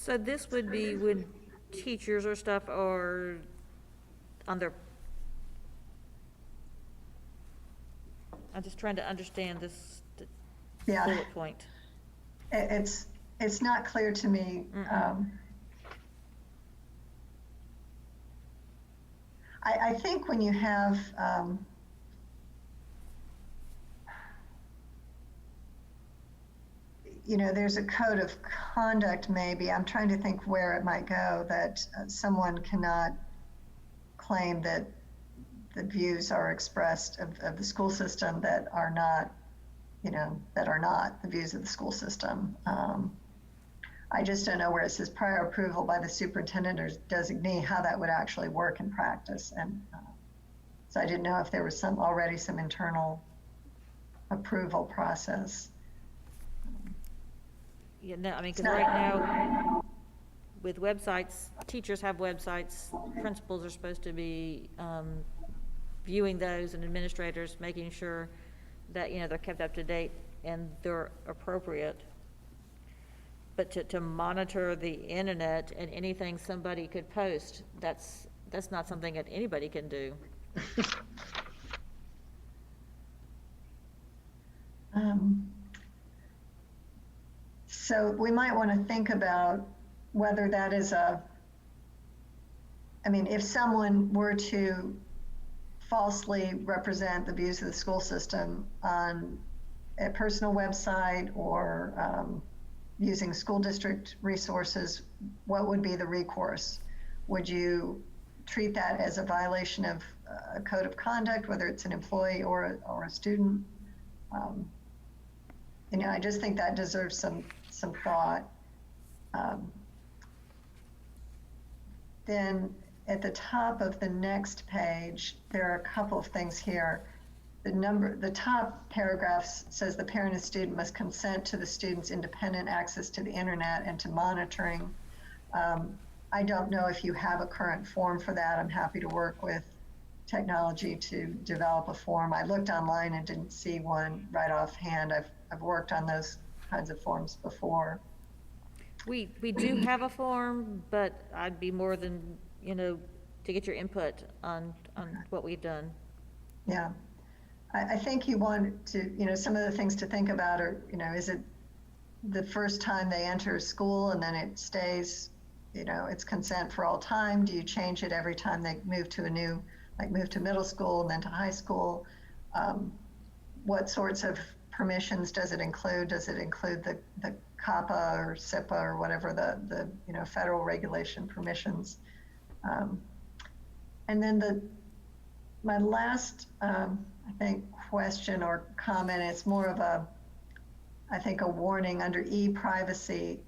So this would be when teachers or stuff are on their, I'm just trying to understand this bullet point. It's not clear to me. I think when you have you know, there's a code of conduct, maybe. I'm trying to think where it might go, that someone cannot claim that the views are expressed of the school system that are not, you know, that are not the views of the school system. I just don't know where it says prior approval by the superintendent or designee, how that would actually work in practice. And so I didn't know if there was already some internal approval process. Yeah, no, I mean, because right now, with websites, teachers have websites, principals are supposed to be viewing those, and administrators making sure that, they're kept up to date and they're appropriate. But to monitor the internet and anything somebody could post, that's not something that anybody can do. So we might want to think about whether that is if someone were to falsely represent the views of the school system on a personal website or using school district resources, what would be the recourse? Would you treat that as a violation of a code of conduct, whether it's an employee or a student? I just think that deserves some thought. Then at the top of the next page, there are a couple of things here. The top paragraph says the parent and student must consent to the student's independent access to the internet and to monitoring. I don't know if you have a current form for that. I'm happy to work with technology to develop a form. I looked online and didn't see one right offhand. I've worked on those kinds of forms before. We do have a form, but I'd be more than, to get your input on what we've done. Yeah. I think you want to, some of the things to think about are, is it the first time they enter school and then it stays, it's consent for all time? Do you change it every time they move to move to middle school and then to high school? What sorts of permissions does it include? Does it include the COPPA or SIPA or whatever the federal regulation permissions? And then my last, I think, question or comment, it's more of a warning under e-privacy.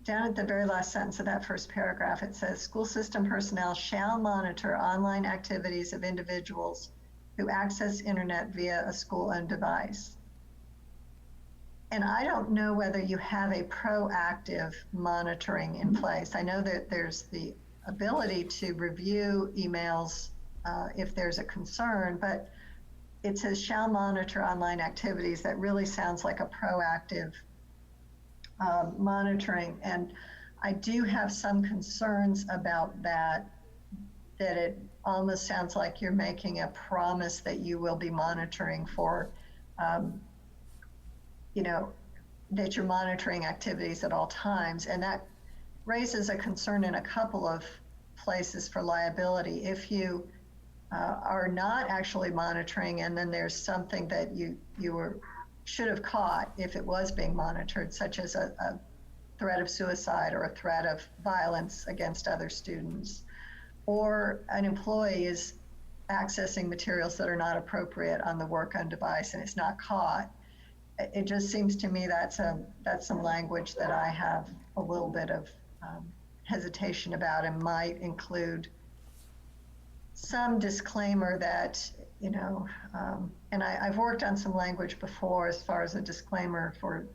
Down at the very last sentence of that first paragraph, it says, school system personnel shall monitor online activities of individuals who access internet via a school-owned device. And I don't know whether you have a proactive monitoring in place. I know that there's the ability to review emails if there's a concern, but it says shall monitor online activities. That really sounds like a proactive monitoring. And I do have some concerns about that it almost sounds like you're making a promise that you will be monitoring for, that you're monitoring activities at all times. And that raises a concern in a couple of places for liability. If you are not actually monitoring and then there's something that you should have caught if it was being monitored, such as a threat of suicide or a threat of violence against other students, or an employee is accessing materials that are not appropriate on the work-on device and it's not caught, it just seems to me that's some language that I have a little bit of hesitation about and might include some disclaimer that, and I've worked on some language before as far as a disclaimer for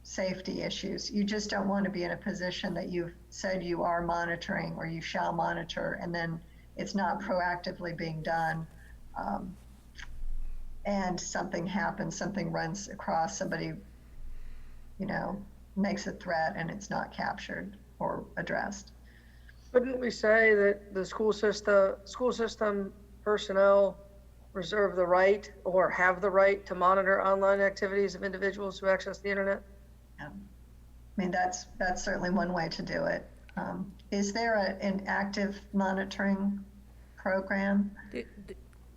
safety issues. You just don't want to be in a position that you've said you are monitoring or you shall monitor and then it's not proactively being done. And something happens, something runs across, somebody, makes a threat and it's not captured or addressed. Wouldn't we say that the school system personnel reserve the right or have the right to monitor online activities of individuals who access the internet? Yeah. That's certainly one way to do it. Is there an active monitoring program?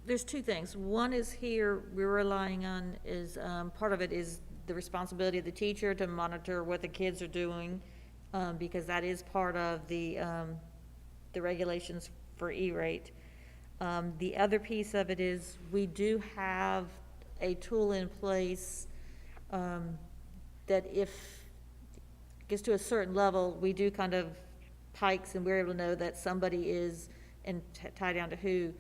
There's two things. One is here we're relying on is part of it is the responsibility of the teacher to monitor what the kids are doing, because that is part of the regulations for E-rate. The other piece of it is we do have a tool in place that if it gets to a certain level, we do kind of pikes and we're able to know that somebody is, and tie down to who,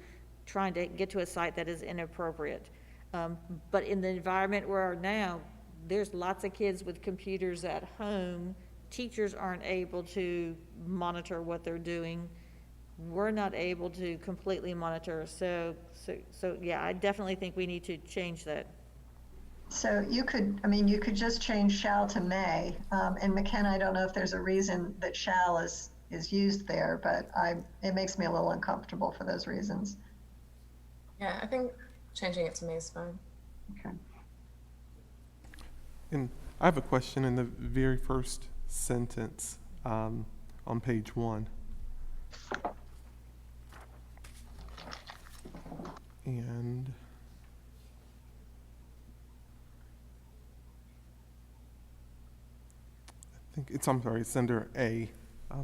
trying to get to a site that is inappropriate. But in the environment we're now, there's lots of kids with computers at home. Teachers aren't able to monitor what they're doing. We're not able to completely monitor. So yeah, I definitely think we need to change that. So you could, I mean, you could just change shall to may. And McKenna, I don't know if there's a reason that shall is used there, but it makes me a little uncomfortable for those reasons. Yeah, I think changing it to may is fine. Okay. And I have a question in the very first sentence on page 1. And I think it's, I'm sorry, it's under A,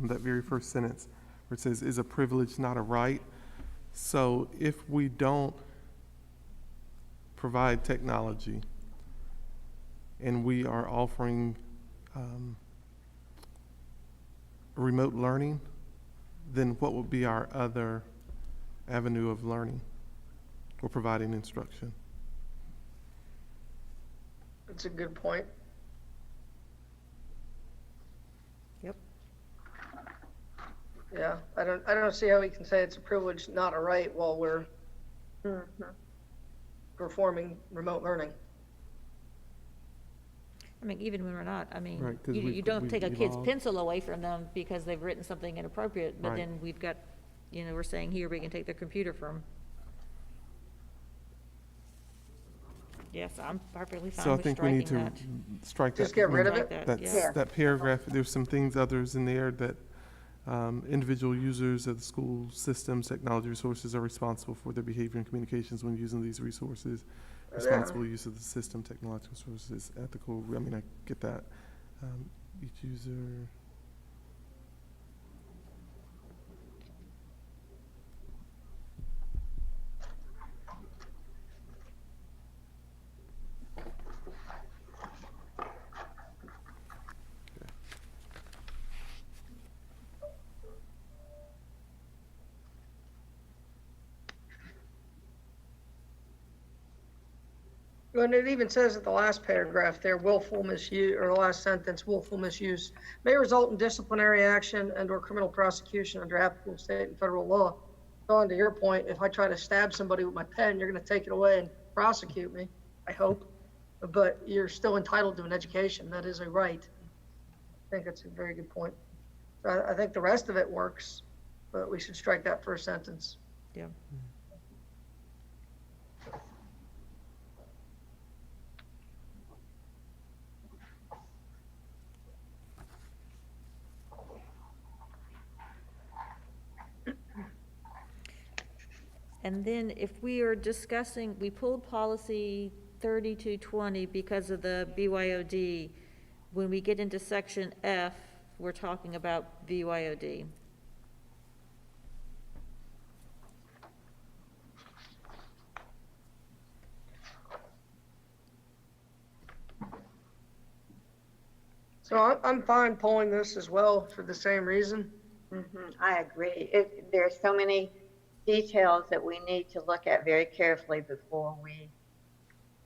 that very first sentence where it says, is a privilege not a right? So if we don't provide technology and we are offering remote learning, then what would be our other avenue of learning or providing instruction? That's a good point. Yep. Yeah, I don't see how we can say it's a privilege, not a right, while we're performing remote learning. I mean, even when we're not, I mean, Right, 'cause you don't take a kid's evolved. pencil away from them because they've written something inappropriate, but Right. then we've got, we're saying here, we can take their computer from. Yes, I'm perfectly So fine I with think we need striking to that. strike that. Just get rid of Strike it? that, That's, yeah. that paragraph, there's some things others in there that individual users of the school systems, technology resources are responsible for their behavior and communications when using these resources. Responsible use of the system, technological resources, ethical, I mean, I get that. Each user. And it even says at the last paragraph there, willful misuse, or the last sentence, willful misuse may result in disciplinary action and or criminal prosecution under applicable state and federal law. So on to your point, if I try to stab somebody with my pen, you're going to take it away and prosecute me, I hope. But you're still entitled to an education. That is a right. I think that's a very good point. So I think the rest of it works, but we should strike that first sentence. Yeah. And then if we are discussing, we pulled policy 3220 because of the BYOD. When we get into section F, we're talking about BYOD. So I'm fine pulling this as well for the same reason. I agree. There's so many details that we need to look at very carefully before we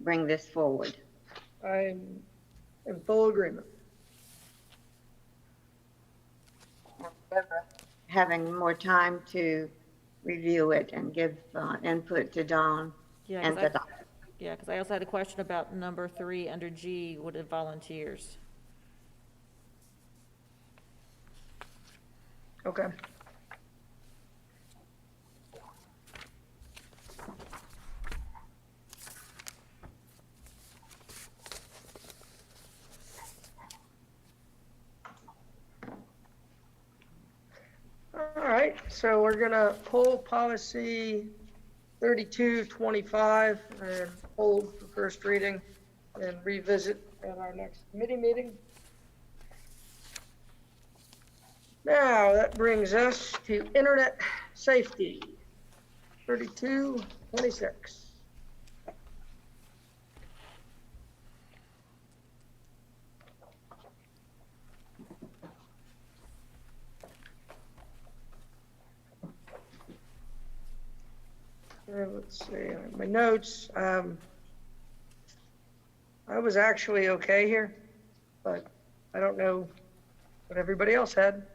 bring this forward. I'm in full agreement. Having more time to review it and give input to Dawn and to Dr. Yeah, because I also had a question about number 3 under G, what are volunteers? Okay. All right, so we're gonna pull policy 3225 and hold for first reading and revisit at our next committee meeting. Now, that brings us to internet safety, 3226. Let's see, my notes. I was actually okay here, but I don't know what everybody else had.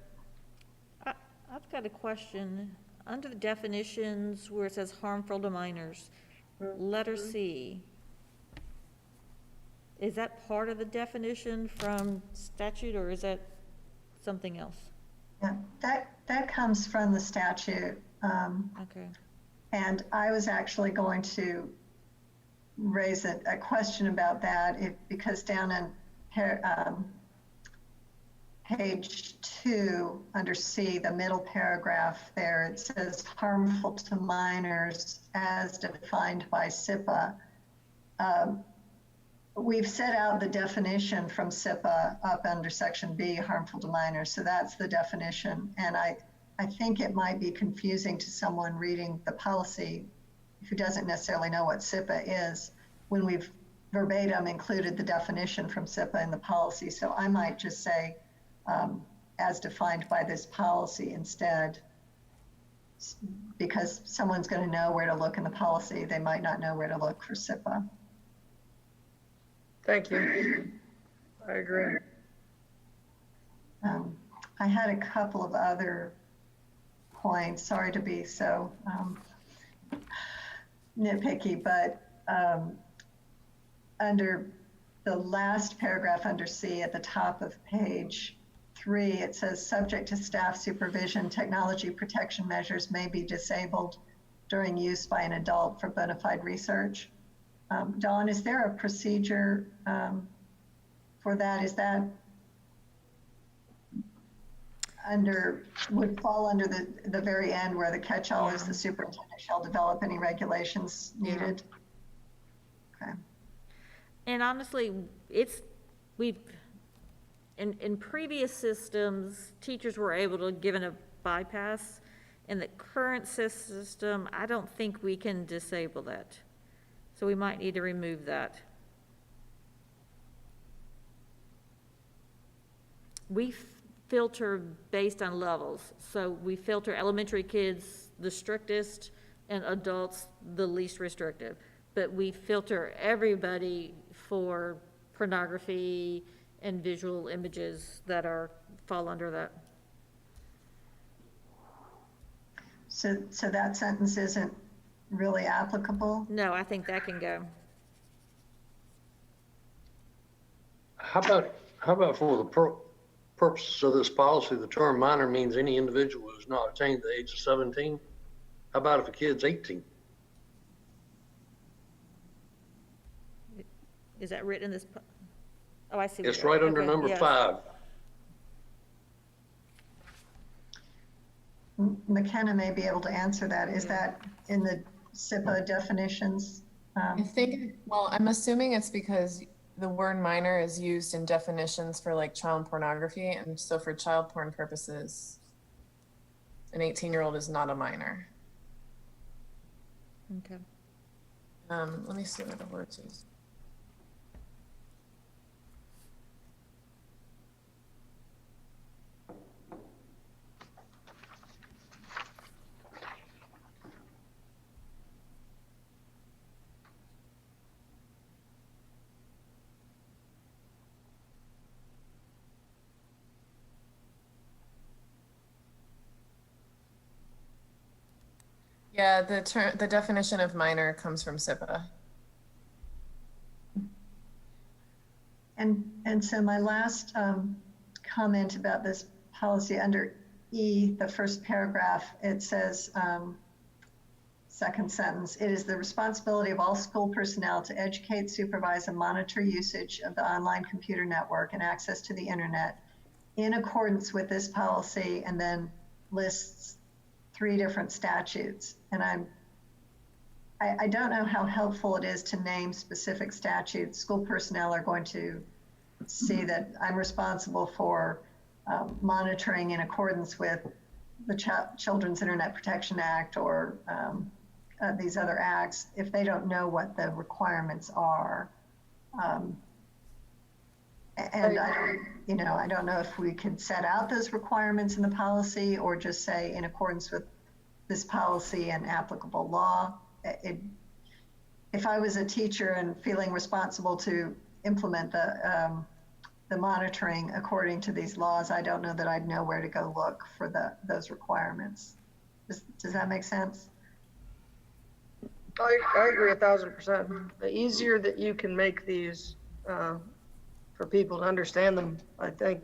I've got a question. Under the definitions where it says harmful to minors, letter C, is that part of the definition from statute, or is that something else? Yeah, that comes from the statute. Okay. And I was actually going to raise a question about that because down in page 2 under C, the middle paragraph there, it says harmful to minors as defined by SIPA. We've set out the definition from SIPA up under section B, harmful to minors. So that's the definition. And I think it might be confusing to someone reading the policy who doesn't necessarily know what SIPA is when we've verbatim included the definition from SIPA in the policy. So I might just say, as defined by this policy instead, because someone's going to know where to look in the policy. They might not know where to look for SIPA. Thank you. I agree. I had a couple of other points. Sorry to be so nitpicky, but under the last paragraph under C at the top of page 3, it says subject to staff supervision, technology protection measures may be disabled during use by an adult for bona fide research. Dawn, is there a procedure for that? Is that would fall under the very end where the catch-all is the superintendent shall develop any regulations needed? Okay. And honestly, in previous systems, teachers were able to given a bypass. In the current system, I don't think we can disable that. So we might need to remove that. We filter based on levels. So we filter elementary kids the strictest and adults the least restrictive. But we filter everybody for pornography and visual images that fall under that. So that sentence isn't really applicable? No, I think that can go. How about for the purposes of this policy, the term minor means any individual who's not attained the age of 17? How about if a kid's 18? Is that written in this? Oh, I see. It's right under number 5. McKenna may be able to answer that. Is that in the SIPA definitions? I think, well, I'm assuming it's because the word minor is used in definitions for like child pornography. And so for child porn purposes, an 18-year-old is not a minor. Okay. Let me see what the word is. Yeah, the definition of minor comes from SIPA. And so my last comment about this policy under E, the first paragraph, it says, second sentence, it is the responsibility of all school personnel to educate, supervise, and monitor usage of the online computer network and access to the internet in accordance with this policy, and then lists 3 different statutes. And I don't know how helpful it is to name specific statutes. School personnel are going to see that I'm responsible for monitoring in accordance with the Children's Internet Protection Act or these other acts if they don't know what the requirements are. And I don't know if we could set out those requirements in the policy or just say in accordance with this policy and applicable law. If I was a teacher and feeling responsible to implement the monitoring according to these laws, I don't know that I'd know where to go look for those requirements. Does that make sense? I agree 1,000%. The easier that you can make these for people to understand them. I think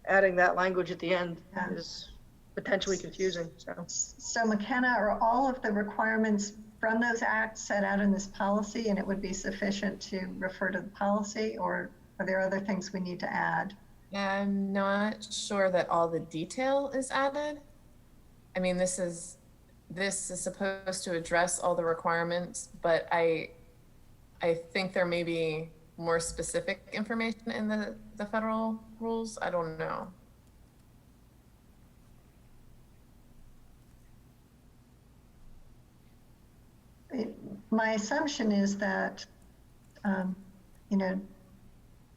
adding that language at the end Yeah. is potentially confusing, so. So McKenna, are all of the requirements from those acts set out in this policy, and it would be sufficient to refer to the policy, or are there other things we need to add? I'm not sure that all the detail is added. I mean, this is supposed to address all the requirements, but I think there may be more specific information in the federal rules. I don't know. My assumption is that, you know,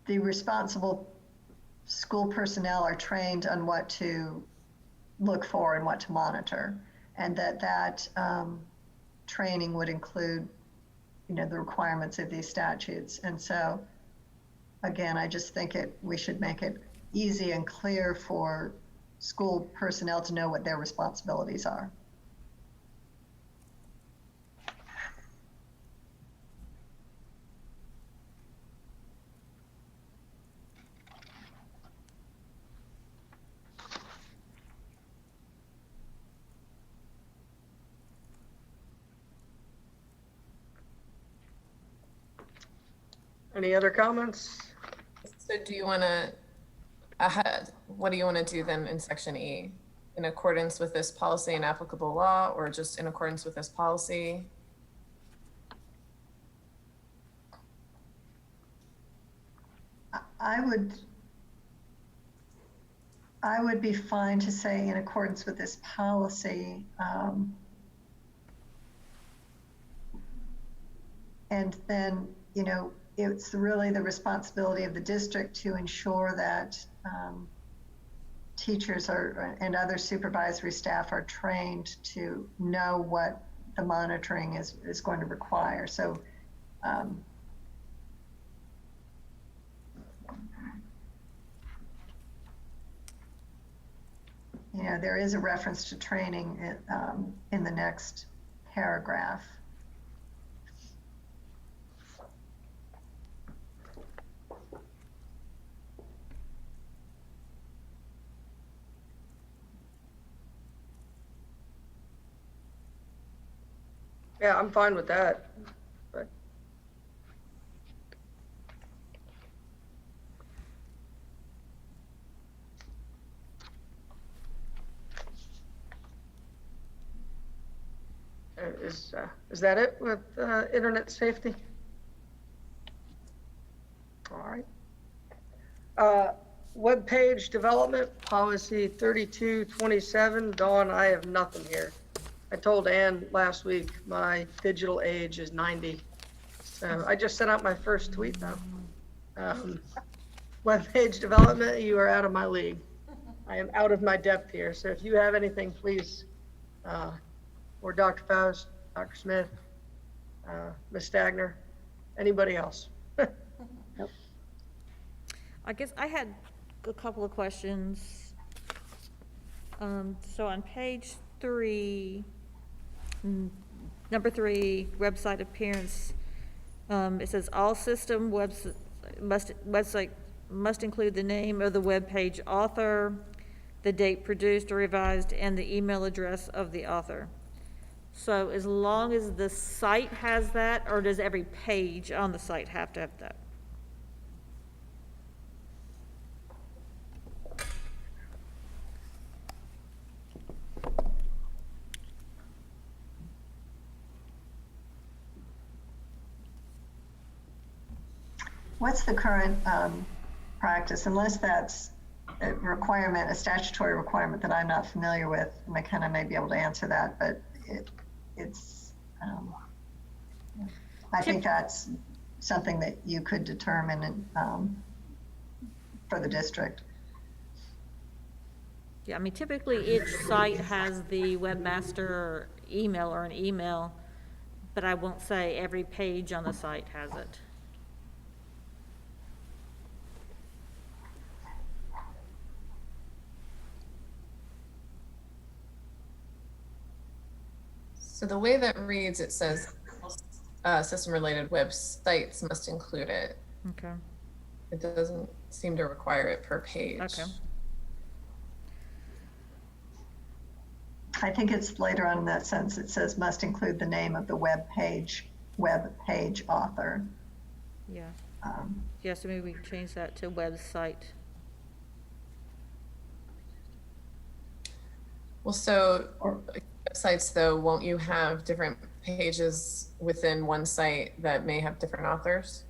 the responsible school personnel are trained on what to look for and what to monitor, and that training would include, you know, the requirements of these statutes. And so, again, I just think we should make it easy and clear for school personnel to know what their responsibilities are. Any other comments? So do you want to, what do you want to do then in section E? In accordance with this policy and applicable law, or just in accordance with this policy? I would be fine to say in accordance with this policy. And then, you know, it's really the responsibility of the district to ensure that teachers and other supervisory staff are trained to know what the monitoring is going to require. So, you know, there is a reference to training in the next paragraph. Yeah, I'm fine with that, but. Is that it with internet safety? All right. Web page development policy 3227. Dawn, I have nothing here. I told Ann last week my digital age is 90. So I just sent out my first tweet though. Web page development, you are out of my league. I am out of my depth here. So if you have anything, please, or Dr. Faust, Dr. Smith, Ms. Stagner, anybody else. Nope. I guess I had a couple of questions. So on page 3, number 3, website appearance, it says all system website must include the name of the web page author, the date produced or revised, and the email address of the author. So as long as the site has that, or does every page on the site have to have that? What's the current practice, unless that's a requirement, a statutory requirement that I'm not familiar with? McKenna may be able to answer that, but it's, I think that's something that you could determine for the district. Yeah, I mean, typically each site has the webmaster email or an email, but I won't say every page on the site has it. So the way that reads, it says system-related websites must include it. Okay, It doesn't seem to require it per page. okay. I think it's later on in that sentence, it says must include the name of the web page author. Yeah, Um, yeah, so maybe we can change that to website. Well, so websites though, won't you have different pages within one site that may have different authors?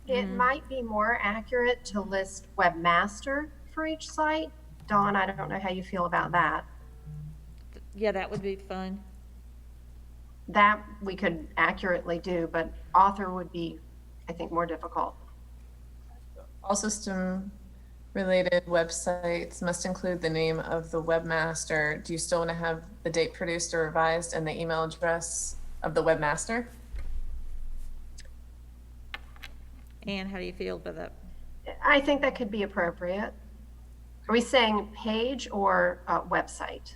It might be more accurate to list webmaster for each site. Dawn, I don't know how you feel about that. Yeah, that would be fun. That we could accurately do, but author would be, I think, more difficult. All system related websites must include the name of the webmaster. Do you still want to have the date produced or revised and the email address of the webmaster? Anne, how do you feel about that? I think that could be appropriate. Are we saying page or website?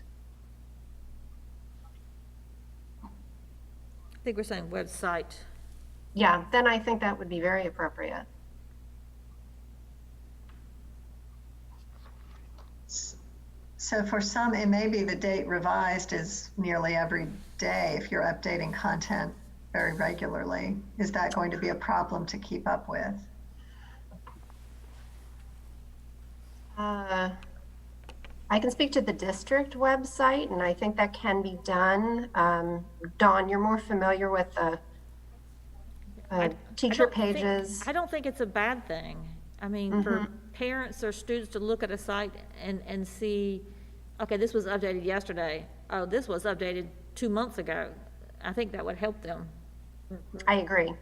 I think we're saying website. Yeah, then I think that would be very appropriate. So for some, it may be the date revised is nearly every day if you're updating content very regularly. Is that going to be a problem to keep up with? I can speak to the district website, and I think that can be done. Dawn, you're more familiar with the teacher pages. I don't think it's a bad thing. I mean, for parents or students to look at a site and see, okay, this was updated yesterday. Oh, this was updated 2 months ago. I think that would help them. I agree.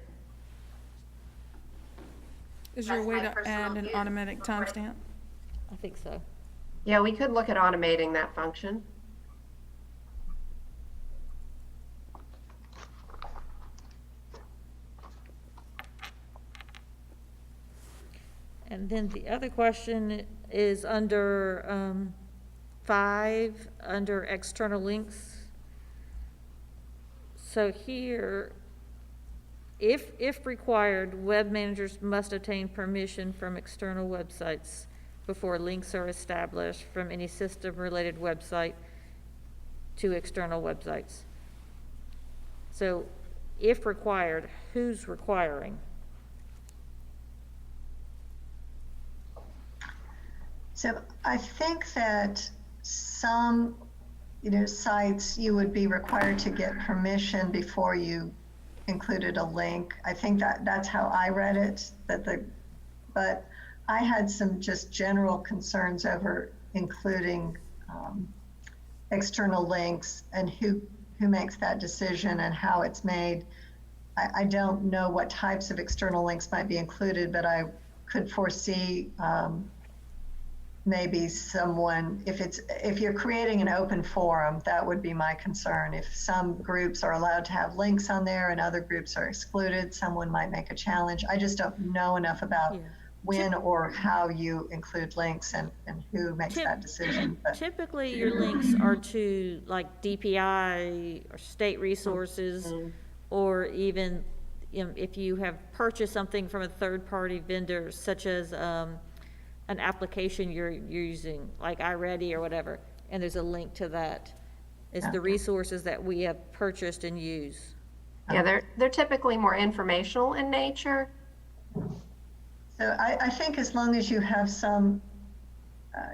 Is there a way to add an automatic timestamp? I think so. Yeah, we could look at automating that function. And then the other question is under 5, under external links. So here, if required, web managers must obtain permission from external websites before links are established from any system-related website to external websites. So if required, who's requiring? So I think that some, sites you would be required to get permission before you included a link. I think that's how I read it, but I had some just general concerns over including external links and who makes that decision and how it's made. I don't know what types of external links might be included, but I could foresee maybe someone, if you're creating an open forum, that would be my concern. If some groups are allowed to have links on there and other groups are excluded, someone might make a challenge. I just don't know enough about when or how you include links and who makes that decision. But typically your links are to like DPI or state resources, or even if you have purchased something from a third-party vendor, such as an application you're using, like iReady or whatever, and there's a link to that. It's the resources that we have purchased and use. Yeah, they're typically more informational in nature. So I think as long as you have some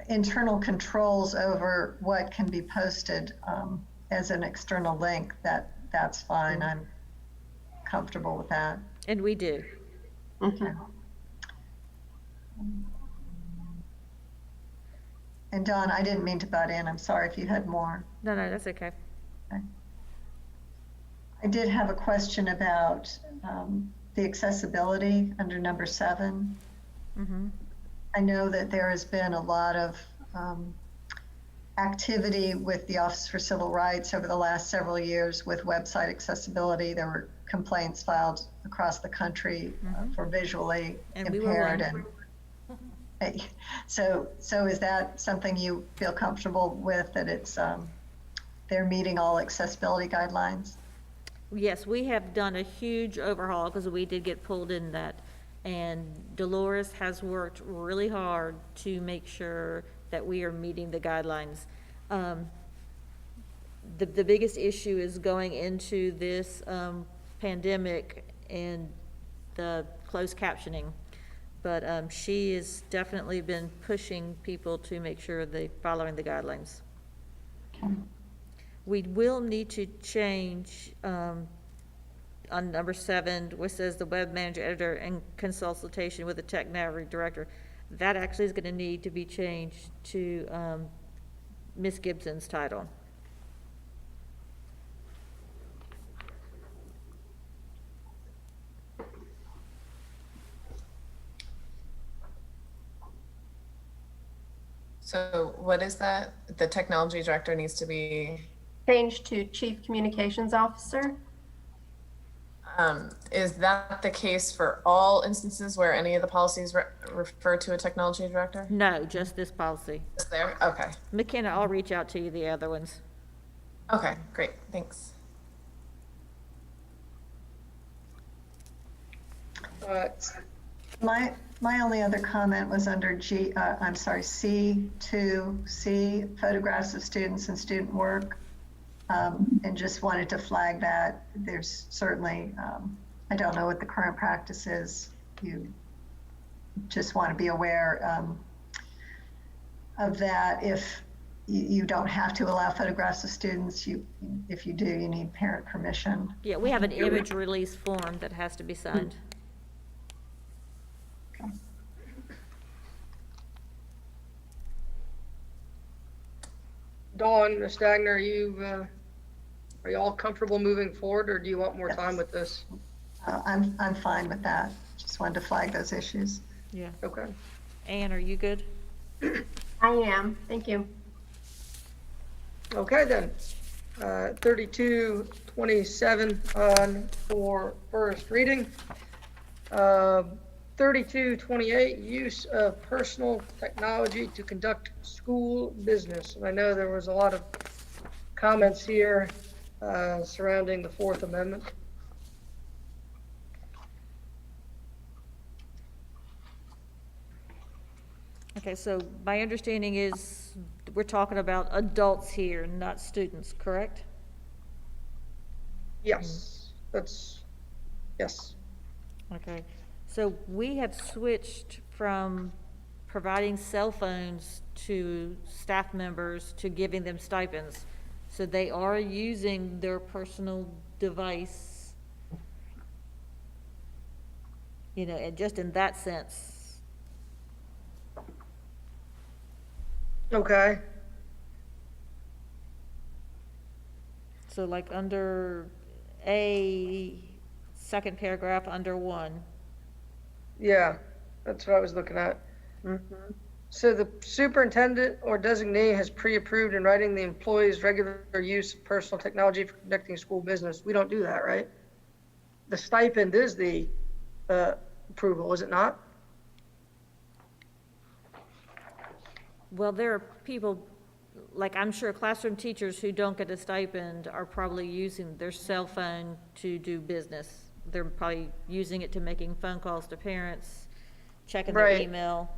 internal controls over what can be posted as an external link, that's fine. I'm comfortable with that. And we do. Okay. And Dawn, I didn't mean to butt in. I'm sorry if you had more. No, that's okay. I did have a question about the accessibility under number 7. I know that there has been a lot of activity with the Office for Civil Rights over the last several years with website accessibility. There were complaints filed across the country for visually impaired. So is that something you feel comfortable with, that it's they're meeting all accessibility guidelines? Yes, we have done a huge overhaul because we did get pulled in that. And Dolores has worked really hard to make sure that we are meeting the guidelines. The biggest issue is going into this pandemic and the closed captioning. But she has definitely been pushing people to make sure they're following the guidelines. We will need to change on number 7, which says the web manager, editor, in consultation with the technology director. That actually is going to need to be changed to Ms. Gibson's title. So what is that? The technology director needs to be, Change to Chief Communications Officer. is that the case for all instances where any of the policies refer to a technology director? No, just this policy. Is there? Okay. McKenna, I'll reach out to you, the other ones. Okay, great, thanks. My only other comment was under C2C, photographs of students and student work. And just wanted to flag that there's certainly, I don't know what the current practice is. You just want to be aware of that. If you don't have to allow photographs of students, if you do, you need parent permission. Yeah, we have an image release form that has to be signed. Okay. Dawn, Ms. Stagner, are you all comfortable moving forward, or do you want more time with this? I'm fine with that. Just wanted to flag those issues. Yeah. Okay. Anne, are you good? I am. Thank you. Okay, then. 3227 on for first reading. 3228, use of personal technology to conduct school business. And I know there was a lot of comments here surrounding the Fourth Amendment. Okay, so my understanding is we're talking about adults here, not students, correct? Yes, yes. Okay, so we have switched from providing cell phones to staff members to giving them stipends. So they are using their personal device, you know, and just in that sense. Okay. So like under A, second paragraph under 1. Yeah, that's what I was looking at. So the superintendent or designee has pre-approved in writing the employee's regular use of personal technology for conducting school business. We don't do that, right? The stipend is the approval, is it not? Well, there are people, like I'm sure classroom teachers who don't get a stipend are probably using their cell phone to do business. They're probably using it to making phone calls to parents, checking their Right. email.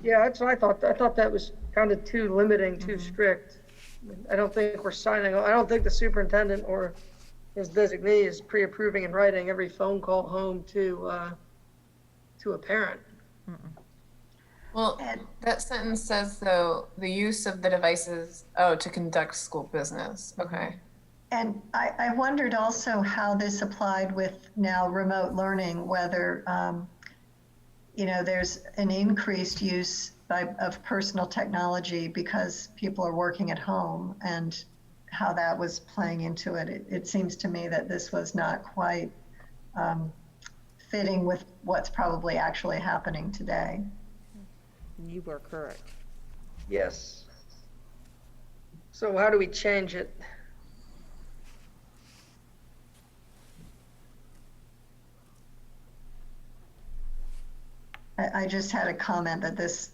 Yeah, that's what I thought. I thought that was kind of too limiting, too strict. I don't think we're signing, I don't think the superintendent or his designee is pre-approving and writing every phone call home to a parent. Well, that sentence says, though, the use of the devices, to conduct school business. Okay. And I wondered also how this applied with now remote learning, whether, there's an increased use of personal technology because people are working at home, and how that was playing into it. It seems to me that this was not quite fitting with what's probably actually happening today. You were correct. Yes. So how do we change it? I just had a comment that this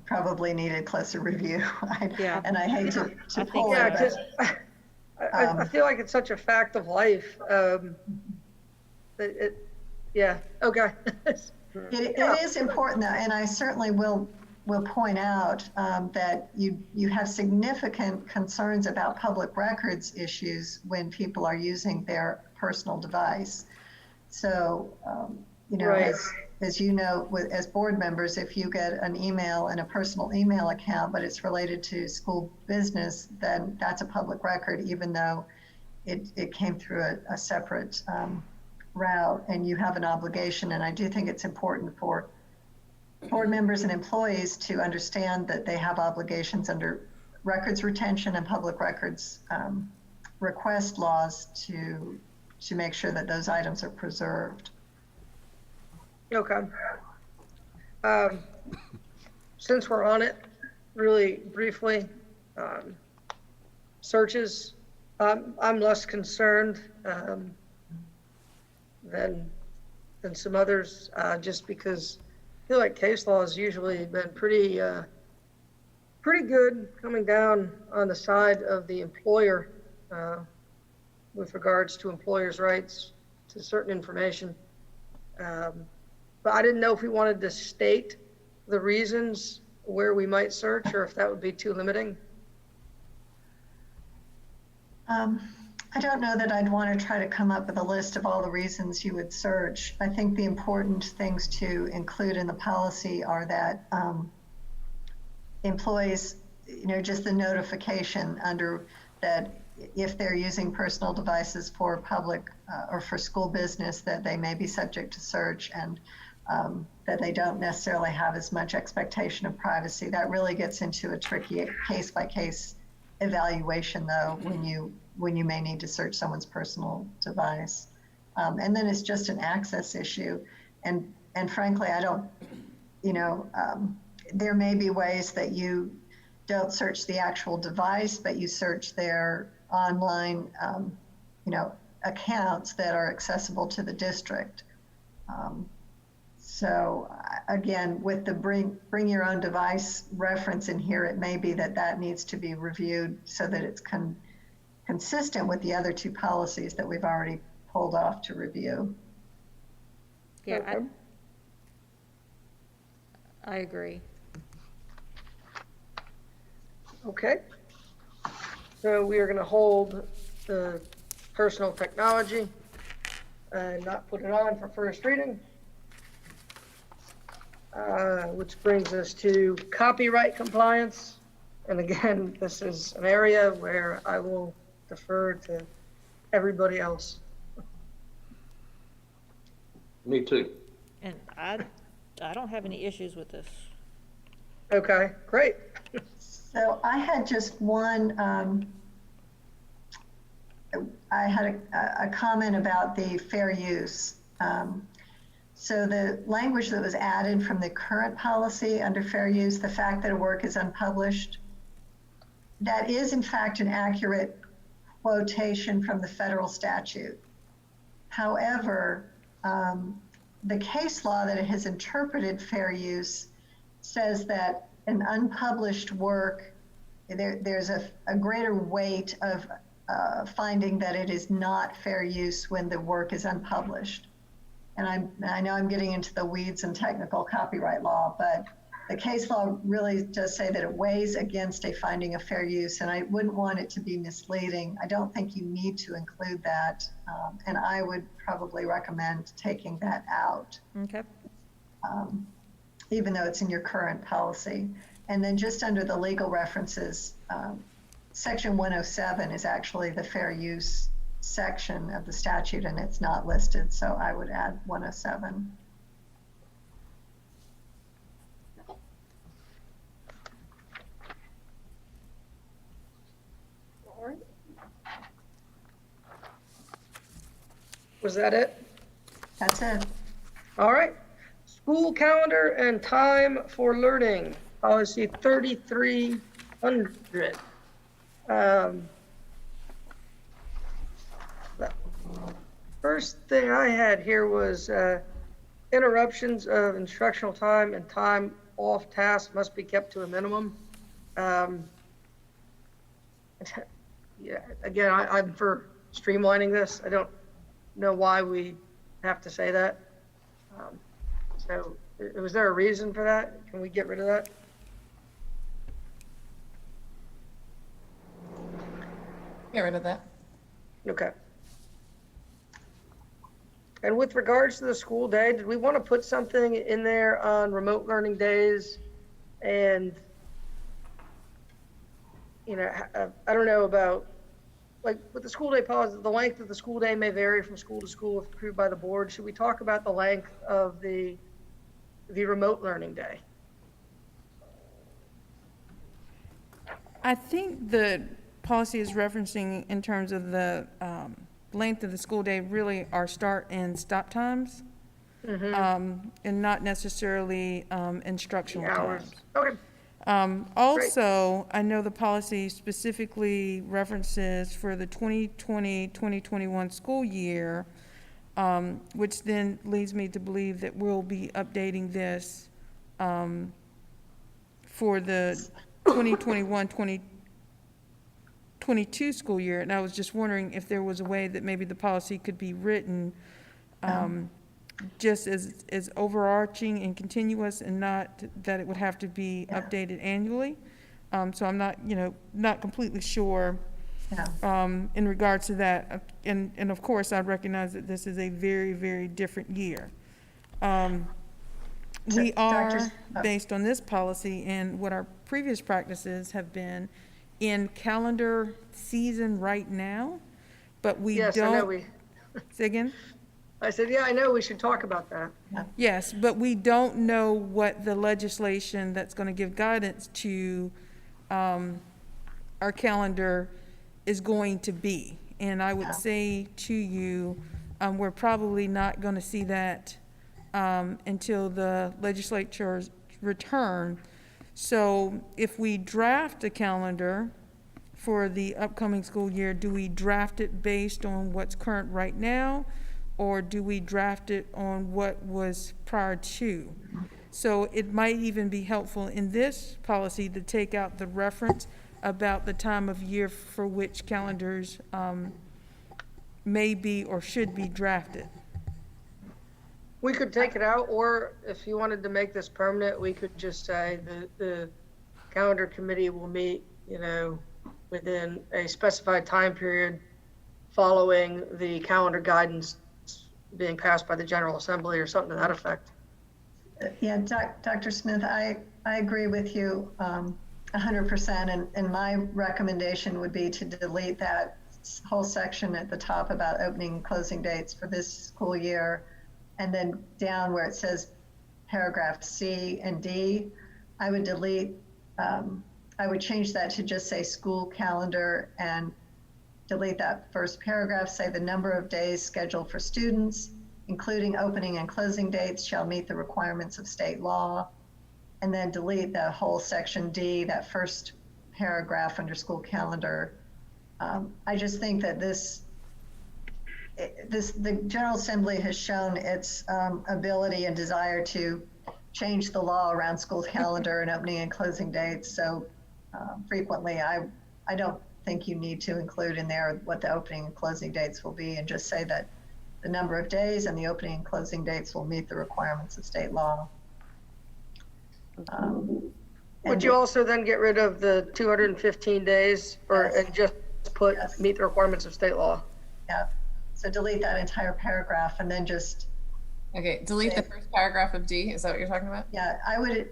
probably needed closer review. Yeah. And I hate to think pull Yeah, it, because I feel like it's such a fact of life. Yeah, okay. It is important though, and I certainly will point out that you have significant concerns about public records issues when people are using their personal device. So, you know, Right. as you know, as board members, if you get an email in a personal email account, but it's related to school business, then that's a public record, even though it came through a separate route, and you have an obligation. And I do think it's important for board members and employees to understand that they have obligations under records retention and public records request laws to make sure that those items are preserved. Okay. Since we're on it, really briefly, searches, I'm less concerned than some others, just because I feel like case law has usually been pretty good coming down on the side of the employer with regards to employers' rights to certain information. But I didn't know if we wanted to state the reasons where we might search, or if that would be too limiting. I don't know that I'd want to try to come up with a list of all the reasons you would search. I think the important things to include in the policy are that employees, you know, just the notification under that if they're using personal devices for public or for school business, that they may be subject to search, and that they don't necessarily have as much expectation of privacy. That really gets into a tricky case-by-case evaluation, though, when you may need to search someone's personal device. And then it's just an access issue. And frankly, I don't, you know, there may be ways that you don't search the actual device, but you search their online, you know, accounts that are accessible to the district. So again, with the bring your own device reference in here, it may be that needs to be reviewed so that it's consistent with the other two policies that we've already pulled off to review. Yeah, Okay. I agree. Okay. So we are going to hold the personal technology and not put it on for first reading. Which brings us to copyright compliance. And again, this is an area where I will defer to everybody else. Me too. And I don't have any issues with this. Okay, great. So I had just one, I had a comment about the fair use. So the language that was added from the current policy under fair use, the fact that a work is unpublished, that is in fact an accurate quotation from the federal statute. However, the case law that has interpreted fair use says that an unpublished work, there's a greater weight of finding that it is not fair use when the work is unpublished. And I know I'm getting into the weeds and technical copyright law, but the case law really does say that it weighs against a finding of fair use, and I wouldn't want it to be misleading. I don't think you need to include that, and I would probably recommend taking that out. Okay. Even though it's in your current policy. And then just under the legal references, section 107 is actually the fair use section of the statute, and it's not listed, so I would add 107. All right. Was that it? That's it. All right. School calendar and time for learning, policy 3300. The first thing I had here was interruptions of instructional time and time off task must be kept to a minimum. Yeah, again, I'm for streamlining this. I don't know why we have to say that. So was there a reason for that? Can we get rid of that? Get rid of that. Okay. And with regards to the school day, did we want to put something in there on remote learning days? And, you know, I don't know about, like, with the school day policy, the length of the school day may vary from school to school if approved by the board. Should we talk about the length of the remote learning day? I think the policy is referencing in terms of the length of the school day really our start and stop times, and not necessarily instructional The hours. times. Okay. Also, I know the policy specifically references for the 2020-2021 school year, which then leads me to believe that we'll be updating this for the 2021-2022 school year. And I was just wondering if there was a way that maybe the policy could be written just as overarching and continuous, and not that it would have to be updated annually. So I'm not, not completely sure in regards to that. And of course, I recognize that this is a very, very different year. We are, based on this policy and what our previous practices have been, in calendar season right now, but we don't. Yes, I know Say again? I said, yeah, I know we should talk about that. Yes, but we don't know what the legislation that's going to give guidance to our calendar is going to be. And I would say to you, we're probably not going to see that until the legislature's return. So if we draft a calendar for the upcoming school year, do we draft it based on what's current right now? Or do we draft it on what was prior to? So it might even be helpful in this policy to take out the reference about the time of year for which calendars may be or should be drafted. We could take it out, or if you wanted to make this permanent, we could just say the calendar committee will meet, within a specified time period following the calendar guidance being passed by the General Assembly, or something to that effect. Yeah, Dr. Smith, I agree with you 100%. And my recommendation would be to delete that whole section at the top about opening and closing dates for this school year. And then down where it says paragraph C and D, I would delete, I would change that to just say school calendar, and delete that first paragraph, say the number of days scheduled for students, including opening and closing dates, shall meet the requirements of state law. And then delete the whole section D, that first paragraph under school calendar. I just think that the General Assembly has shown its ability and desire to change the law around school calendar and opening and closing dates. So frequently, I don't think you need to include in there what the opening and closing dates will be, and just say that the number of days and the opening and closing dates will meet the requirements of state law. Would you also then get rid of the 215 days, and just put meet the requirements of state law? Yeah, so delete that entire paragraph and then just. Okay, delete the first paragraph of D, is that what you're talking about? Yeah, I would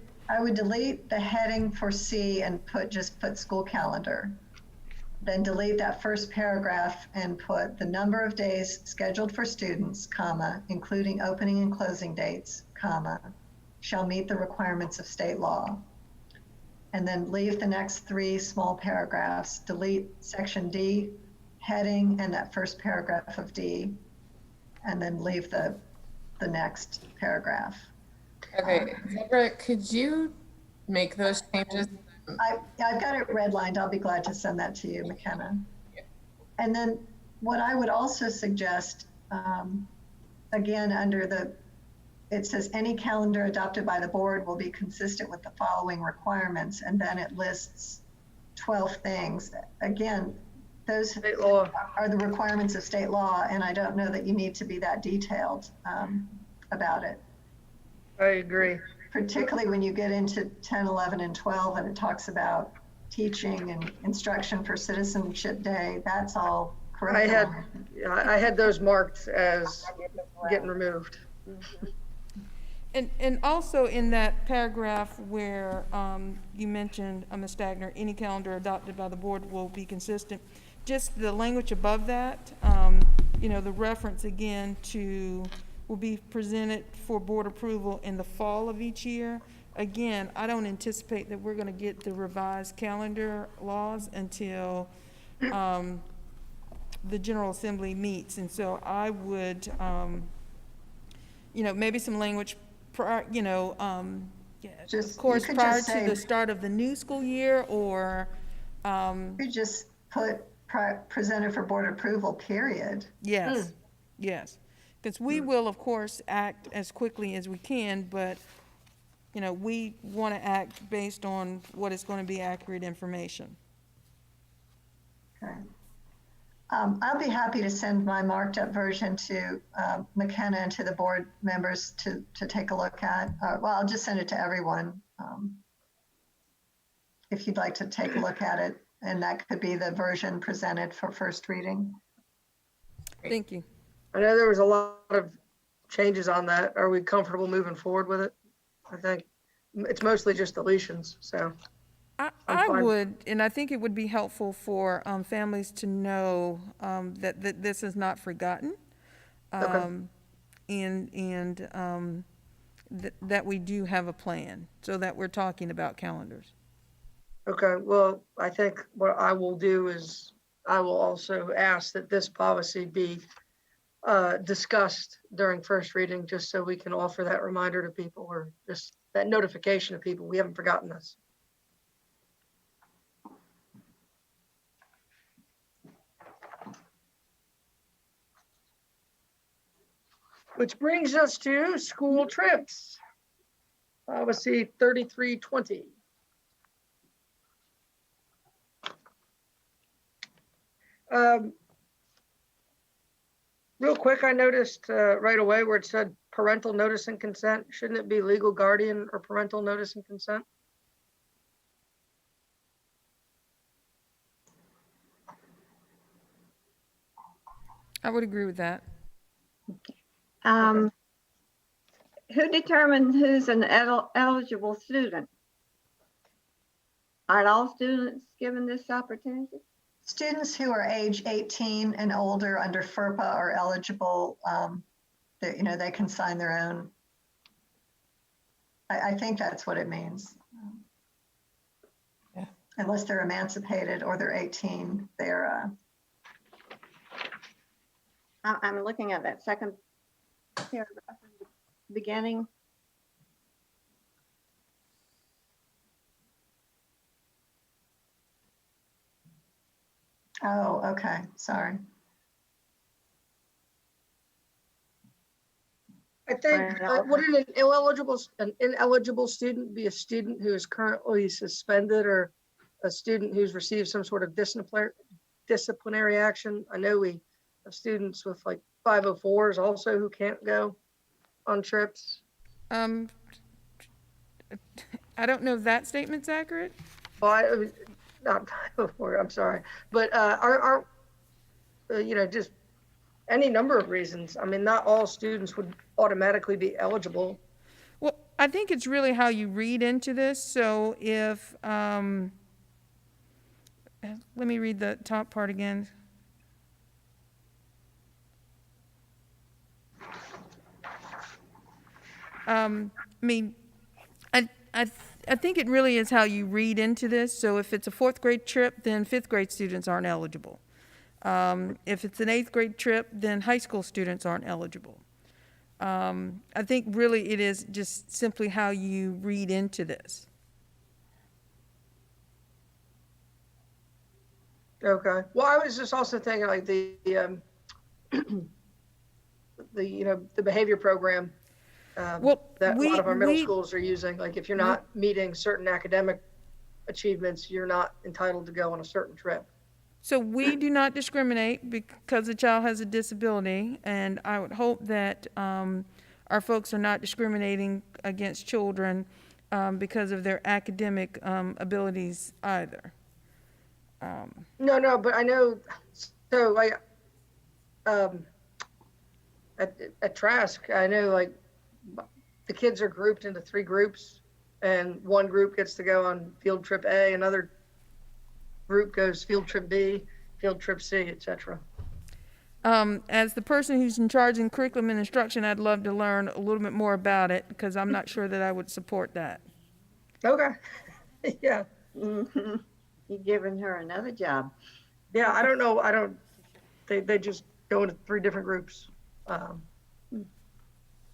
delete the heading for C and just put school calendar. Then delete that first paragraph and put the number of days scheduled for students, comma, including opening and closing dates, comma, shall meet the requirements of state law. And then leave the next three small paragraphs, delete section D, heading, and that first paragraph of D, and then leave the next paragraph. Okay, Deborah, could you make those changes? I've got it redlined. I'll be glad to send that to you, McKenna. And then what I would also suggest, again, under it says any calendar adopted by the board will be consistent with the following requirements, and then it lists 12 things. Again, those are the requirements of state law, and I don't know that you need to be that detailed about it. I agree. Particularly when you get into 10, 11, and 12, and it talks about teaching and instruction for Citizenship Day. That's all curriculum. I had those marked as getting removed. And also in that paragraph where you mentioned, Ms. Stagner, any calendar adopted by the board will be consistent. Just the language above that, you know, the reference again to will be presented for board approval in the fall of each year. Again, I don't anticipate that we're gonna get the revised calendar laws until the General Assembly meets. And so I would, you know, maybe some language prior, you know, yeah, Just- of course, you could prior just to say- the start of the new school year, or, You just put presented for board approval, period. yes, yes. Because we will, of course, act as quickly as we can, but, you know, we want to act based on what is going to be accurate information. Okay. I'll be happy to send my marked up version to McKenna and to the board members to take a look at. Well, I'll just send it to everyone. If you'd like to take a look at it, and that could be the version presented for first reading. Thank you. I know there was a lot of changes on that. Are we comfortable moving forward with it? I think it's mostly just deletions, so. I fine. would, and I think it would be helpful for families to know that this is not forgotten. Okay. And that we do have a plan, so that we're talking about calendars. Okay, well, I think what I will do is I will also ask that this policy be discussed during first reading, just so we can offer that reminder to people, or just that notification to people. We haven't forgotten this. Which brings us to school trips. Policy 3320. Real quick, I noticed right away where it said parental notice and consent. Shouldn't it be legal guardian or parental notice and consent? I would agree with that. Who determines who's an eligible student? Aren't all students given this opportunity? Students who are age 18 and older under FERPA are eligible. They can sign their own. I think that's what it means. Yeah. Unless they're emancipated or they're 18, they're. I'm looking at that second paragraph in the beginning. Oh, okay, sorry. I think, wouldn't an ineligible student be a student who is currently suspended, or a student who's received some sort of disciplinary action? I know we have students with like 504s also who can't go on trips. I don't know if that statement's accurate. Well, not 504, I'm sorry. But just any number of reasons. I mean, not all students would automatically be eligible. Well, I think it's really how you read into this. So if, let me read the top part again. I think it really is how you read into this. So if it's a 4th grade trip, then 5th grade students aren't eligible. If it's an 8th grade trip, then high school students aren't eligible. I think really it is just simply how you read into this. Okay. Well, I was just also thinking like the behavior program that a lot of our middle schools are using. Like if you're not meeting certain academic achievements, you're not entitled to go on a certain trip. So we do not discriminate because the child has a disability, and I would hope that our our folks are not discriminating against children because of their academic abilities either. No, but I know, so like, at Trask, I know like the kids are grouped into 3 groups, and one group gets to go on field trip A, another group goes field trip B, field trip C, etc. As the person who's in charge in curriculum and instruction, I'd love to learn a little bit more about it, because I'm not sure that I would support that. Okay. Yeah. Mhm. You're giving her another job. Yeah, I don't know. They just go into 3 different groups.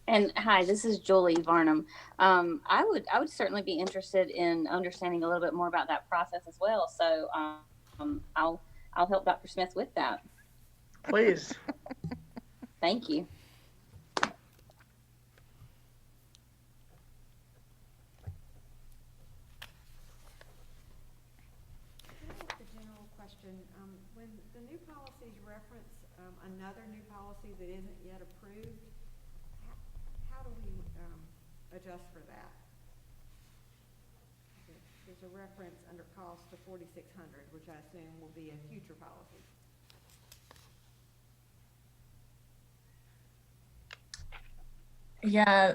And hi, this is Julie Varnum. I would certainly be interested in understanding a little bit more about that process as well. So I'll help Dr. Smith with that. Please. Thank you. The general question, when the new policies reference another new policy that isn't yet approved, how do we adjust for that? There's a reference under cost to 4,600, which I assume will be a future policy. Yeah,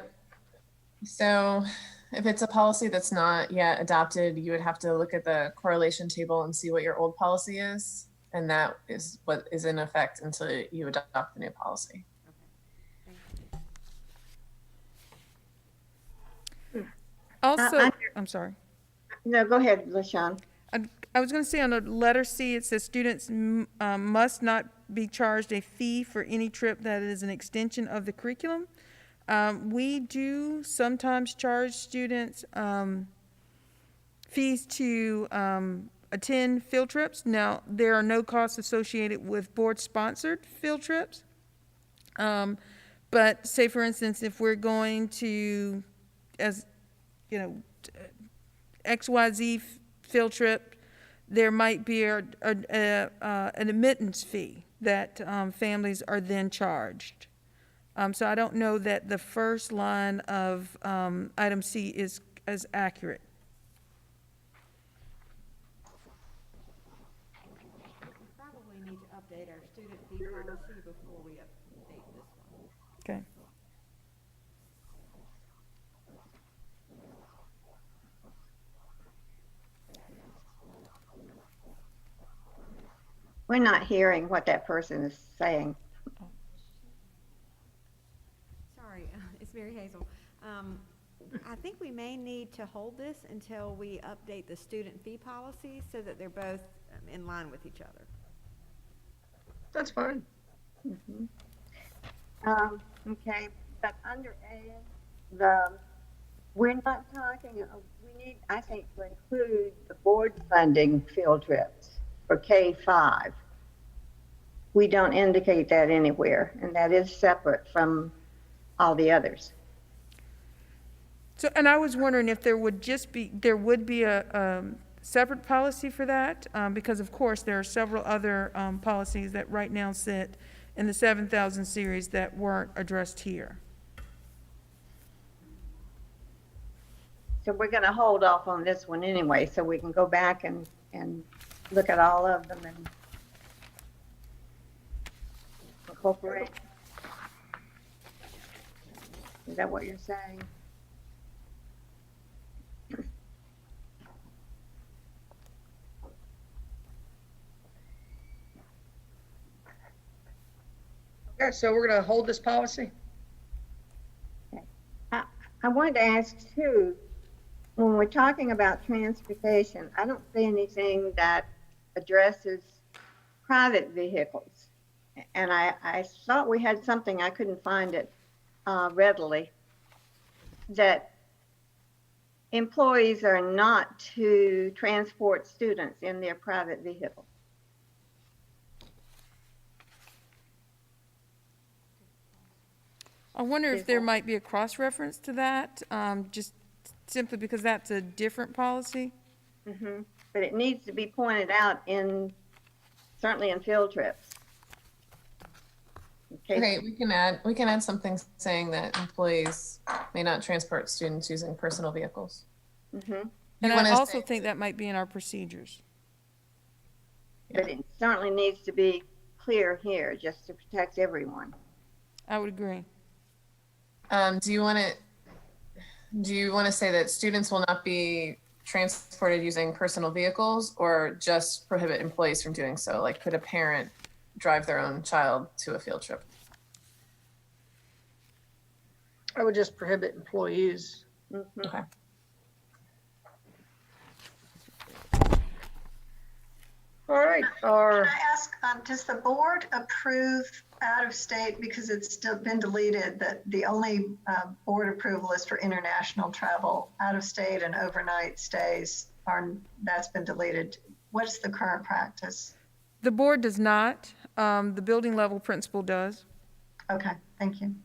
so if it's a policy that's not yet adopted, you would have to look at the correlation table and see what your old policy is. And that is what is in effect until you adopt the new policy. Also, I'm sorry. No, go ahead, LaShawn. I was going to say on the letter C, it says students must not be charged a fee for any trip that is an extension of the curriculum. We do sometimes charge students fees to attend field trips. Now, there are no costs associated with board-sponsored field trips. But say, for instance, if we're going to, as you know, XYZ field trip, there might be an admittance fee that families are then charged. So I don't know that the first line of item C is as accurate. We probably need to update our student fee policy before we update this one. Okay. We're not hearing what that person is saying. Sorry, it's Mary Hazel. I think we may need to hold this until we update the student fee policy so that they're both in line with each other. That's fine. Mm-hmm. Okay, but under A, we're not talking, we need, I think, to include the board funding field trips for K-5. We don't indicate that anywhere, and that is separate from all the others. So, and I was wondering if there would be a separate policy for that, because of course there are several other policies that right now sit in the 7,000 series that weren't addressed here. So we're going to hold off on this one anyway, so we can go back and look at all of them and incorporate. Is that what you're saying? Okay, so we're going to hold this policy. Okay. I wanted to ask too, when we're talking about transportation, I don't see anything that addresses private vehicles. And I thought we had something, I couldn't find it readily, that employees are not to transport students in their private vehicle. I wonder if there might be a cross-reference to that, just simply because that's a different policy. Mm-hmm. But it needs to be pointed out certainly in field trips. case. Okay, we can add something saying that employees may not transport students using personal vehicles. Mhm. And You I wanna also say- think that might be in our procedures. But it certainly needs to be clear here, just to protect everyone. I would agree. Do you want to say that students will not be transported using personal vehicles, or just prohibit employees from doing so? Like, could a parent drive their own child to a field trip? I would just prohibit employees. Mhm. Okay. All right, Can our, I ask, does the board approve out of state, because it's still been deleted, that the only board approval is for international travel, out of state and overnight stays that's been deleted. What's the current practice? The board does not. The building level principal does. Okay, thank you.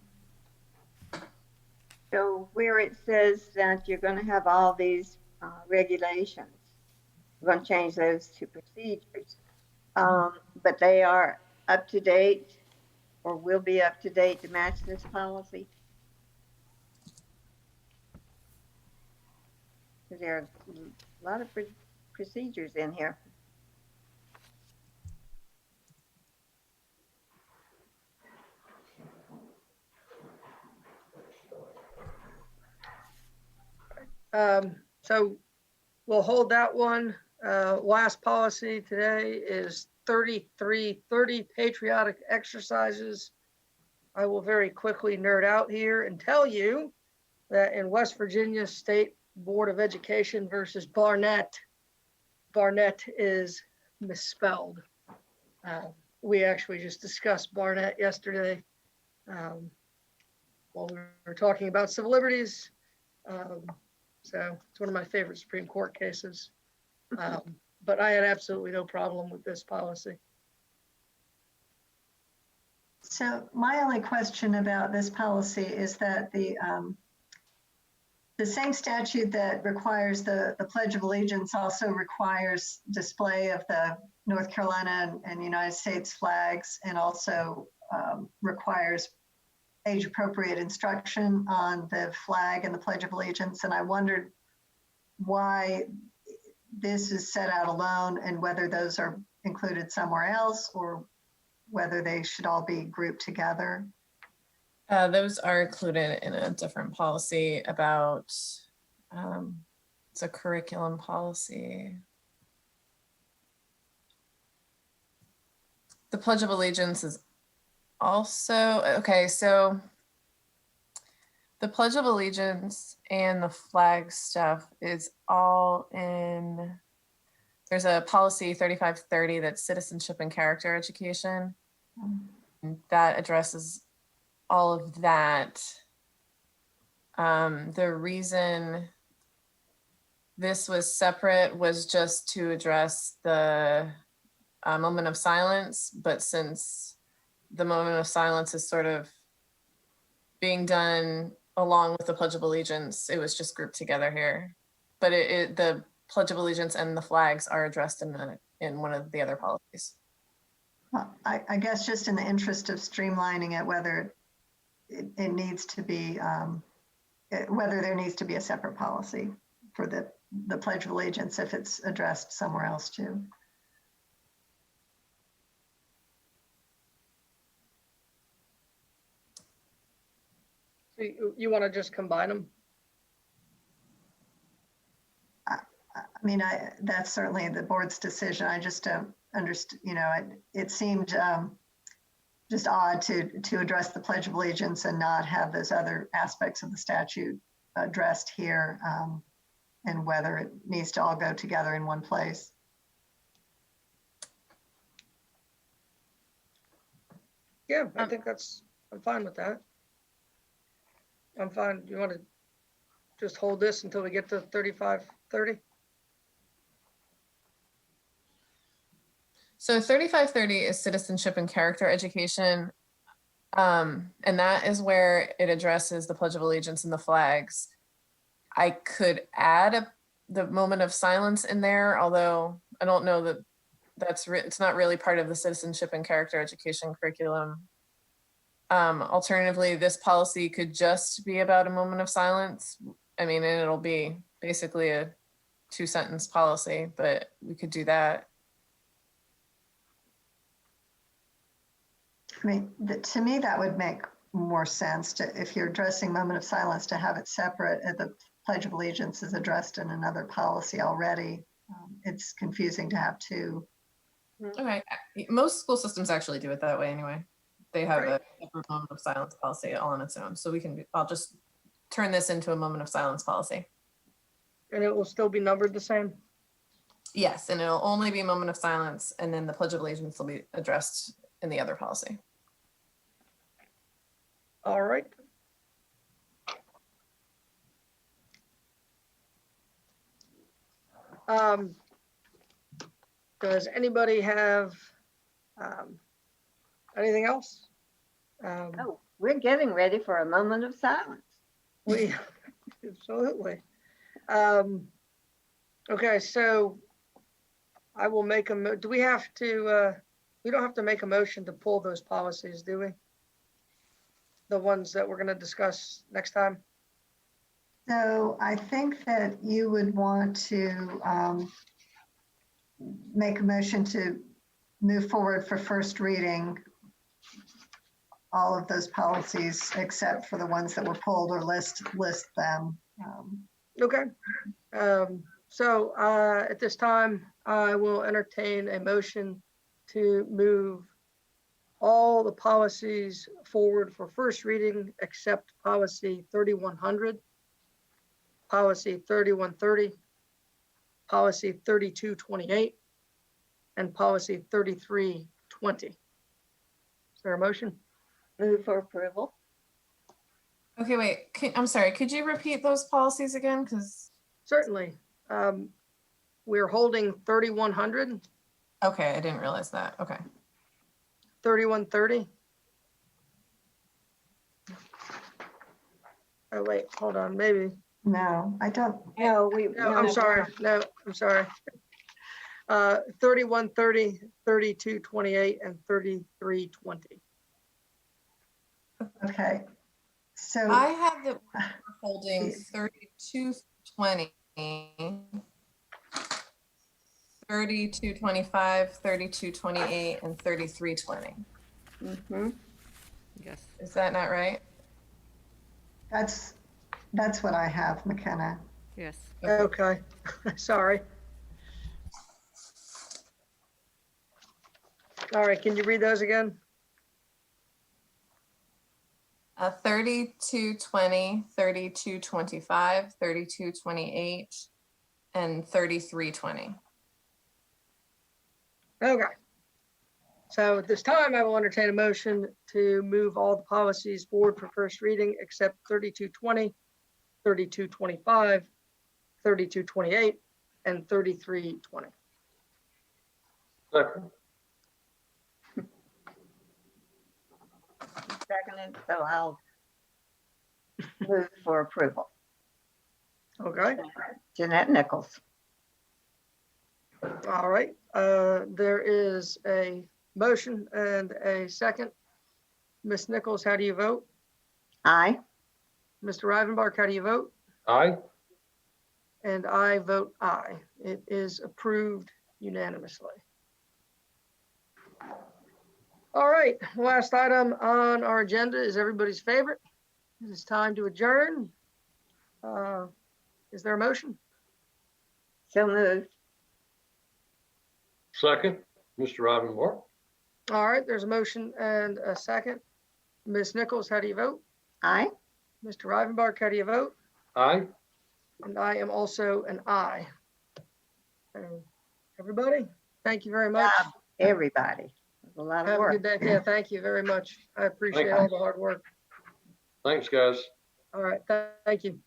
So where it says that you're going to have all these regulations, we're going to change those to procedures. But they are up to date, or will be up to date to match this policy. There are a lot of procedures in here. so we'll hold that one. Last policy today is 3330 patriotic exercises. I will very quickly nerd out here and tell you that in West Virginia State Board of Education versus Barnett, Barnett is misspelled. We actually just discussed Barnett yesterday while we were talking about civil liberties. So it's one of my favorite Supreme Court cases. But I had absolutely no problem with this policy. So my only question about this policy is that the same statute that requires the Pledge of Allegiance also requires display of the North Carolina and United States flags, and also requires age-appropriate instruction on the flag and the Pledge of Allegiance. And I wondered why this is set out alone, and whether those are included somewhere else, or whether they should all be grouped together. Those are included in a different policy about, it's a curriculum policy. The Pledge of Allegiance is also, okay, so the Pledge of Allegiance and the flag stuff is all in, there's a policy 3530 that's citizenship and character education. That addresses all of that. The reason this was separate was just to address the moment of silence, but since the moment of silence is sort of being done along with the Pledge of Allegiance, it was just grouped together here. But the Pledge of Allegiance and the flags are addressed in one of the other policies. Well, I guess just in the interest of streamlining it, whether it needs to be, whether there needs to be a separate policy for the Pledge of Allegiance if it's addressed somewhere else too. So you want to just combine them? I mean, that's certainly the board's decision. I just don't understand, it seemed just odd to address the Pledge of Allegiance and not have those other aspects of the statute addressed here, and whether it needs to all go together in one place. Yeah, I think I'm fine with that. I'm fine. You want to just hold this until we get to 3530? So 3530 is citizenship and character education. And that is where it addresses the Pledge of Allegiance and the flags. I could add the moment of silence in there, although I don't know that it's not really part of the citizenship and character education curriculum. Alternatively, this policy could just be about a moment of silence. I mean, and it'll be basically a 2-sentence policy, but we could do that. I mean, to me, that would make more sense to, if you're addressing moment of silence, to have it separate. The Pledge of Allegiance is addressed in another policy already. It's confusing to have two. Okay, most school systems actually do it that way anyway. They have a separate moment of silence policy all on its own. So we can, I'll just turn this into a moment of silence policy. And it will still be numbered the same? Yes, and it'll only be a moment of silence, and then the Pledge of Allegiance will be addressed in the other policy. All right. Does anybody have anything else? Oh, we're getting ready for a moment of silence. We absolutely. Okay, so I will make do we have to, we don't have to make a motion to pull those policies, do we? The ones that we're going to discuss next time? So I think that you would want to make a motion to move forward for first reading all of those policies except for the ones that were pulled, or list them. Okay. So at this time, I will entertain a motion to move all the policies forward for first reading except policy 3100, policy 3130, policy 3228, and policy 3320. Is there a motion? Move for approval. Okay, wait, I'm sorry, could you repeat those policies again? Because Certainly. We're holding 3100, okay, I didn't realize that. Okay. 3130. Oh, wait, hold on, maybe. No, I don't. No, No, I'm sorry. No, I'm sorry. 3130, 3228, and 3320. Okay. So I have that we're holding 3220, 3225, 3228, and 3320. Mm-hmm. Yes. Is that not right? that's what I have, McKenna. Yes. Okay, sorry. All right, can you read those again? 3220, 3225, 3228, and 3320. Okay. So at this time, I will entertain a motion to move all the policies forward for first reading except 3220, 3225, 3228, and 3320. Second. Seconded, so I'll move for approval. Okay, Jeanette Nichols. all right. There is a motion and a second. Ms. Nichols, how do you vote? Aye. Mr. Rivenbark, how do you vote? Aye. And I vote aye. It is approved unanimously. All right, last item on our agenda is everybody's favorite. It is time to adjourn. Is there a motion? So moved. Second, Mr. Rivenbark. All right, there's a motion and a second. Ms. Nichols, how do you vote? Aye. Mr. Rivenbark, how do you vote? Aye. And I am also an aye. So, everybody, thank you very much. Everybody. It was a lot of Have a work. good day. Yeah, thank you very much. I appreciate Thank you. all the hard work. Thanks, guys. All right, thank you.